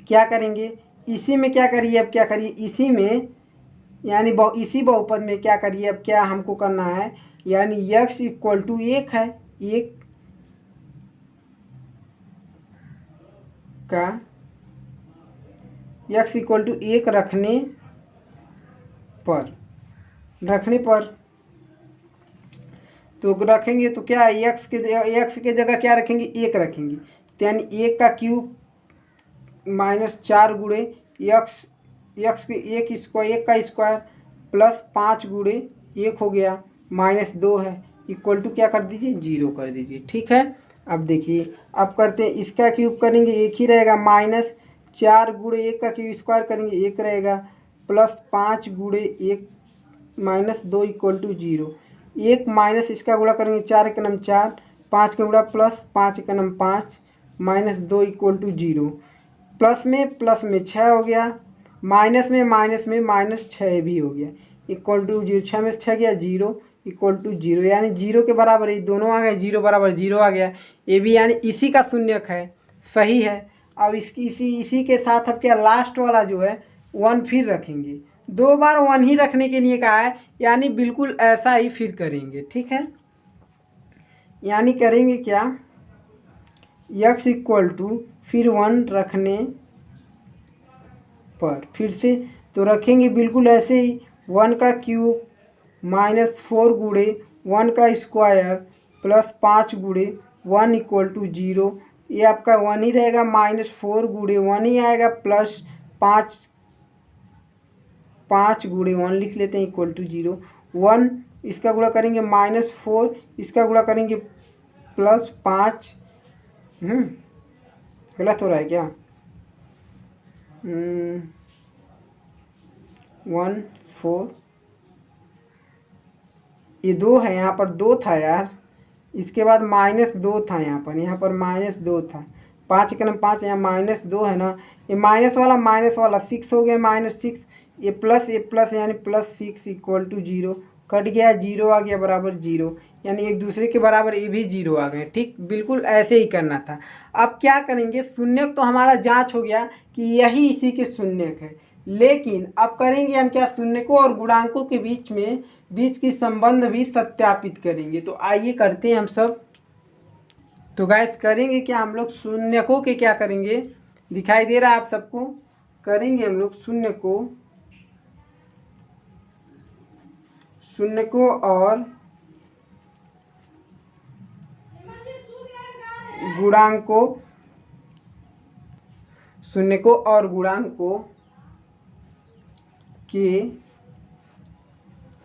क्या करेंगे इसी में क्या करिए, अब क्या करिए इसी में यानी इसी बहुपद में क्या करिए, अब क्या हमको करना है, यानी x इक्वल टू 1 है, 1 का x इक्वल टू 1 रखने पर तो रखेंगे तो क्या है x के जगह क्या रखेंगे 1 रखेंगे, तो यानी 1 का क्यूब -4 गुणे x के 1 का स्क्वायर प्लस 5 गुणे 1 हो गया, -2 है इक्वल टू क्या कर दीजिए 0 कर दीजिए, ठीक है। अब देखिए अब करते हैं, इसका क्यूब करेंगे 1 ही रहेगा, -4 गुणे 1 का क्यूब स्क्वायर करेंगे 1 रहेगा, प्लस 5 गुणे 1 -2 इक्वल टू 0। 1 माइनस इसका गुणा करेंगे 4 के नम 4, 5 का गुणा प्लस 5 के नम 5, -2 इक्वल टू 0। प्लस में 6 हो गया, माइनस में -6 भी हो गया, इक्वल टू 0। 6 में 6 गया 0 इक्वल टू 0, यानी 0 के बराबर ये दोनों आ गए, 0 बराबर 0 आ गया, ये भी यानी इसी का शून्यक है, सही है। अब इसकी इसी के साथ अब क्या लास्ट वाला जो है 1 फिर रखेंगे, 2 बार 1 ही रखने के लिए कहा है, यानी बिल्कुल ऐसा ही फिर करेंगे, ठीक है। यानी करेंगे क्या x इक्वल टू फिर 1 रखने पर, फिर से तो रखेंगे बिल्कुल ऐसे ही, 1 का क्यूब -4 गुणे 1 का स्क्वायर प्लस 5 गुणे 1 इक्वल टू 0, ये आपका 1 ही रहेगा, -4 गुणे 1 ही आएगा, प्लस 5 गुणे 1 लिख लेते हैं इक्वल टू 0। 1 इसका गुणा करेंगे -4 इसका गुणा करेंगे प्लस 5, गलत हो रहा है क्या, 1 4 ये 2 है, यहाँ पर 2 था यार, इसके बाद -2 था, यहाँ पर -2 था, 5 के नम 5 यहाँ -2 है ना, ये माइनस वाला 6 हो गया, -6 ये प्लस यानी +6 इक्वल टू 0, कट गया 0 आ गया बराबर 0, यानी एक दूसरे के बराबर ये भी 0 आ गए, ठीक। बिल्कुल ऐसे ही करना था। अब क्या करेंगे, शून्यक तो हमारा जांच हो गया कि यही इसी के शून्यक है, लेकिन अब करेंगे हम क्या, शून्यकों और गुणांकों के बीच की संबंध भी सत्यापित करेंगे। तो आइए करते हैं हम सब। तो गाइस करेंगे क्या हम लोग, शून्यकों के क्या करेंगे, दिखाई दे रहा है आप सबको, करेंगे हम लोग शून्यकों और गुणांकों के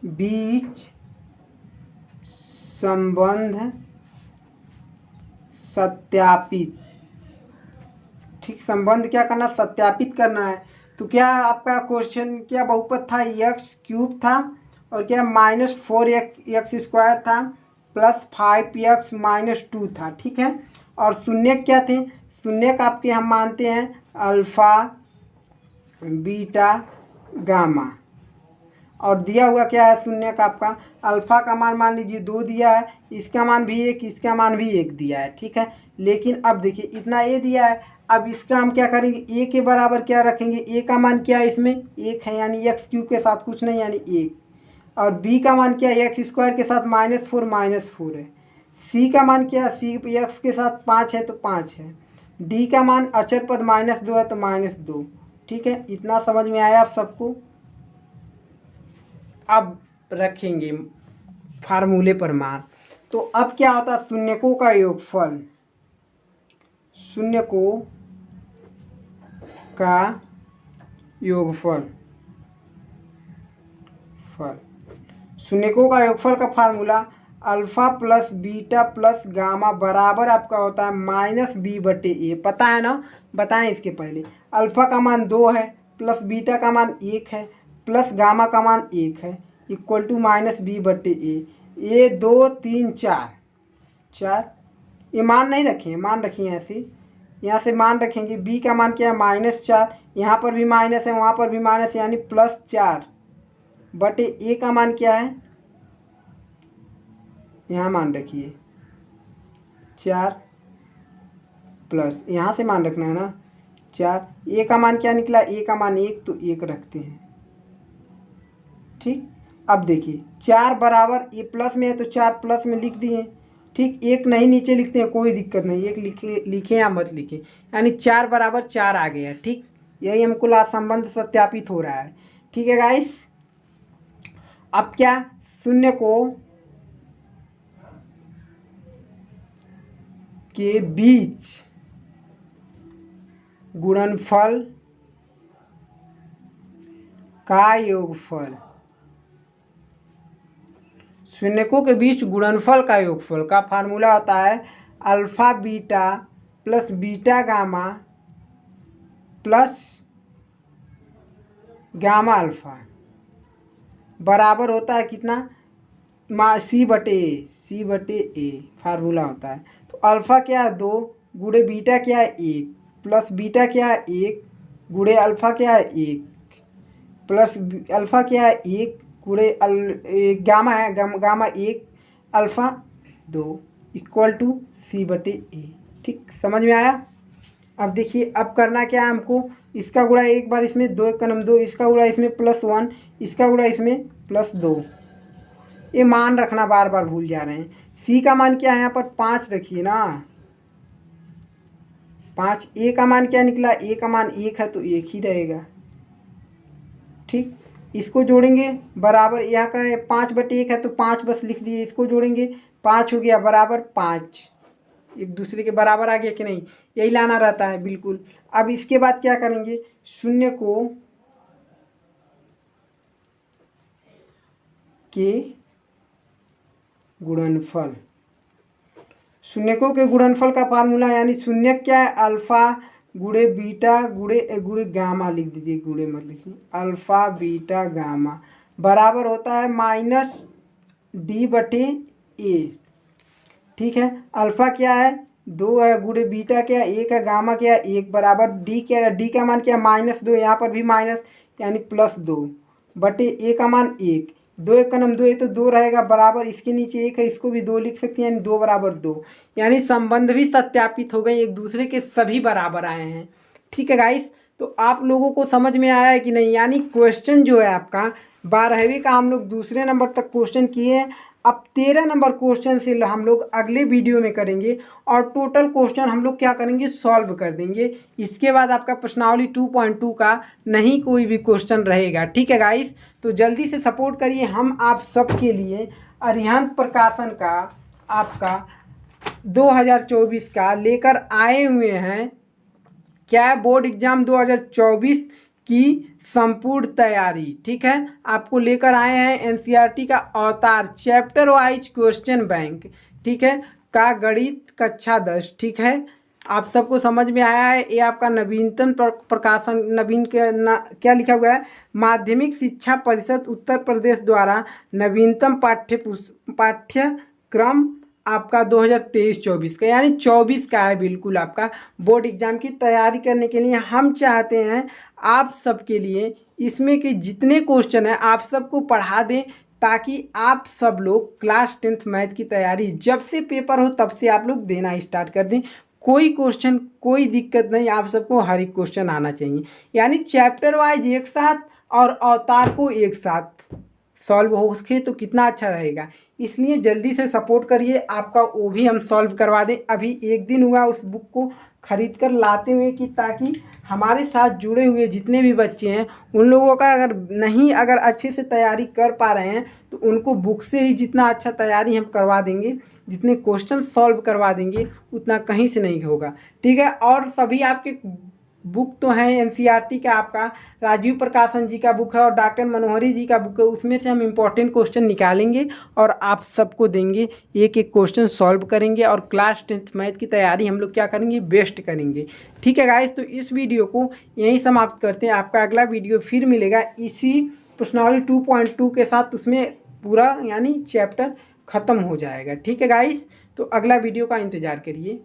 बीच संबंध सत्यापित। ठीक, संबंध क्या करना, सत्यापित करना है। तो क्या आपका क्वेश्चन क्या बहुपद था, एक्स क्यूब था और क्या -4x² था प्लस 5x-2 था। ठीक है, और शून्य क्या थे, शून्य का आपके हम मानते हैं अल्फा बीटा गामा, और दिया हुआ क्या है शून्य का आपका अल्फा का मान लीजिए 2 दिया है, इसका मान भी 1, इसका मान भी 1 दिया है। ठीक है, लेकिन अब देखिए इतना ए दिया है, अब इसका हम क्या करेंगे, ए के बराबर क्या रखेंगे, ए का मान क्या है इसमें 1 है, यानी एक्स क्यूब के साथ कुछ नहीं यानी 1, और बी का मान क्या है x² के साथ -4 है, सी का मान क्या है, सी एक्स के साथ 5 है तो 5 है, डी का मान अचर पद -2 है तो -2। ठीक है, इतना समझ में आया आप सबको। अब रखेंगे फार्मूले पर मान। तो अब क्या होता है, शून्यकों का योगफल, शून्यकों का योगफल, शून्यकों का योगफल का formula alpha plus beta plus gamma बराबर आपका होता है -b/a। पता है ना, बताएं इसके पहले। अल्फा का मान 2 है प्लस बीटा का मान 1 है प्लस गामा का मान 1 है इक्वल टू -b/a। ये 2 3 4 ये मान नहीं रखिए, मान रखिए ऐसे, यहाँ से मान रखेंगे। b का मान क्या है -4, यहाँ पर भी माइनस है वहाँ पर भी माइनस यानी +4/a का मान क्या है, यहाँ मान रखिए 4 प्लस यहाँ से मान रखना है ना 4, a का मान क्या निकला, a का मान 1 तो 1 रखते हैं। ठीक, अब देखिए 4 बराबर ये प्लस में है तो 4 प्लस में लिख दिए। ठीक, 1 नहीं नीचे लिखते हैं कोई दिक्कत नहीं, 1 लिखे या मत लिखे, यानी 4 बराबर 4 आ गया। ठीक, यही हमको लास्ट संबंध सत्यापित हो रहा है। ठीक है गाइस, अब क्या, शून्य को के बीच गुणनफल का योगफल, शून्यकों के बीच गुणनफल का योगफल का फार्मूला होता है alpha beta plus beta gamma plus gamma alpha बराबर होता है कितना, c/a फार्मूला होता है। तो अल्फा क्या है 2 गुणे बीटा क्या है 1 प्लस बीटा क्या है 1 गुणे अल्फा क्या है 1 प्लस अल्फा क्या है 1 गुणे गामा है gamma 1 alpha 2 equal to c/a। ठीक, समझ में आया। अब देखिए अब करना क्या है हमको, इसका गुणा एक बार इसमें 2 1 2, इसका गुणा इसमें +1, इसका गुणा इसमें +2। ये मान रखना, बार बार भूल जा रहे हैं। c का मान क्या है यहाँ पर 5 रखिए ना, 5। a का मान क्या निकला, a का मान 1 है तो 1 ही रहेगा। ठीक, इसको जोड़ेंगे बराबर, यहाँ का 5/1 है तो 5 बस लिख दिए, इसको जोड़ेंगे 5 हो गया बराबर 5, एक दूसरे के बराबर आ गया कि नहीं, यही लाना रहता है बिल्कुल। अब इसके बाद क्या करेंगे, शून्य को के गुणनफल, शून्यकों के गुणनफल का फार्मूला यानी शून्य क्या है अल्फा गुणे बीटा गुणे गामा लिख दीजिए, गुणे मत लिखिए, अल्फा बीटा गामा बराबर होता है -d/a। ठीक है, अल्फा क्या है 2 है गुणे बीटा क्या है 1 है गामा क्या है 1 बराबर डी क्या है, डी का मान क्या है -2, यहाँ पर भी माइनस यानी +2/a का मान 1, 2 1 2 ये तो 2 रहेगा बराबर, इसके नीचे 1 है इसको भी 2 लिख सकते हैं यानी 2 बराबर 2, यानी संबंध भी सत्यापित हो गए, एक दूसरे के सभी बराबर आए हैं। ठीक है गाइस, तो आप लोगों को समझ में आया है कि नहीं, यानी क्वेश्चन जो है आपका 12वीं का हम लोग दूसरे नंबर तक क्वेश्चन किए हैं। अब 13 नंबर क्वेश्चन से हम लोग अगले वीडियो में करेंगे और टोटल क्वेश्चन हम लोग क्या करेंगे, सॉल्व कर देंगे। इसके बाद आपका प्रश्नावली 2.2 का नहीं कोई भी क्वेश्चन रहेगा। ठीक है गाइस, तो जल्दी से सपोर्ट करिए, हम आप सबके लिए अरिहंत प्रकाशन का आपका 2024 का लेकर आए हुए हैं क्या है, बोर्ड एग्जाम 2024 की संपूर्ण तैयारी, ठीक है। आपको लेकर आए हैं एनसीईआरटी का अवतार चैप्टर वाइज क्वेश्चन बैंक, ठीक है, का गणित कक्षा 10, ठीक है। आप सबको समझ में आया है। ये आपका नवीनतम प्रकाशन, नवीन के क्या लिखा हुआ है, माध्यमिक शिक्षा परिषद उत्तर प्रदेश द्वारा नवीनतम पाठ्यक्रम आपका 2023-24 का, यानी 24 का है बिल्कुल। आपका बोर्ड एग्जाम की तैयारी करने के लिए हम चाहते हैं आप सबके लिए इसमें के जितने क्वेश्चन हैं आप सबको पढ़ा दें, ताकि आप सब लोग क्लास 10th मैथ की तैयारी जब से पेपर हो तब से आप लोग देना स्टार्ट कर दें। कोई क्वेश्चन कोई दिक्कत नहीं, आप सबको हर एक क्वेश्चन आना चाहिए, यानी चैप्टर वाइज एक साथ और अवतार को एक साथ सॉल्व हो सके तो कितना अच्छा रहेगा। इसलिए जल्दी से सपोर्ट करिए, आपका वो भी हम सॉल्व करवा दें। अभी एक दिन हुआ उस बुक को खरीद कर लाते हुए, कि ताकि हमारे साथ जुड़े हुए जितने भी बच्चे हैं उन लोगों का अगर अच्छे से तैयारी कर पा रहे हैं तो उनको बुक से ही जितना अच्छा तैयारी हम करवा देंगे, जितने क्वेश्चन सॉल्व करवा देंगे उतना कहीं से नहीं होगा, ठीक है। और सभी आपके बुक तो हैं एनसीईआरटी का, आपका राजीव प्रकाशन जी का बुक है और डॉक्टर मनोहरी जी का बुक है। उसमें से हम इम्पोर्टेंट क्वेश्चन निकालेंगे और आप सबको देंगे, एक एक क्वेश्चन सॉल्व करेंगे और क्लास 10th मैथ की तैयारी हम लोग क्या करेंगे, बेस्ट करेंगे, ठीक है गाइस। तो इस वीडियो को यहीं समाप्त करते हैं। आपका अगला वीडियो फिर मिलेगा इसी प्रश्नावली 2.2 के साथ, उसमें पूरा यानी चैप्टर ख़त्म हो जाएगा, ठीक है गाइस। तो अगला वीडियो का इंतज़ार करिए।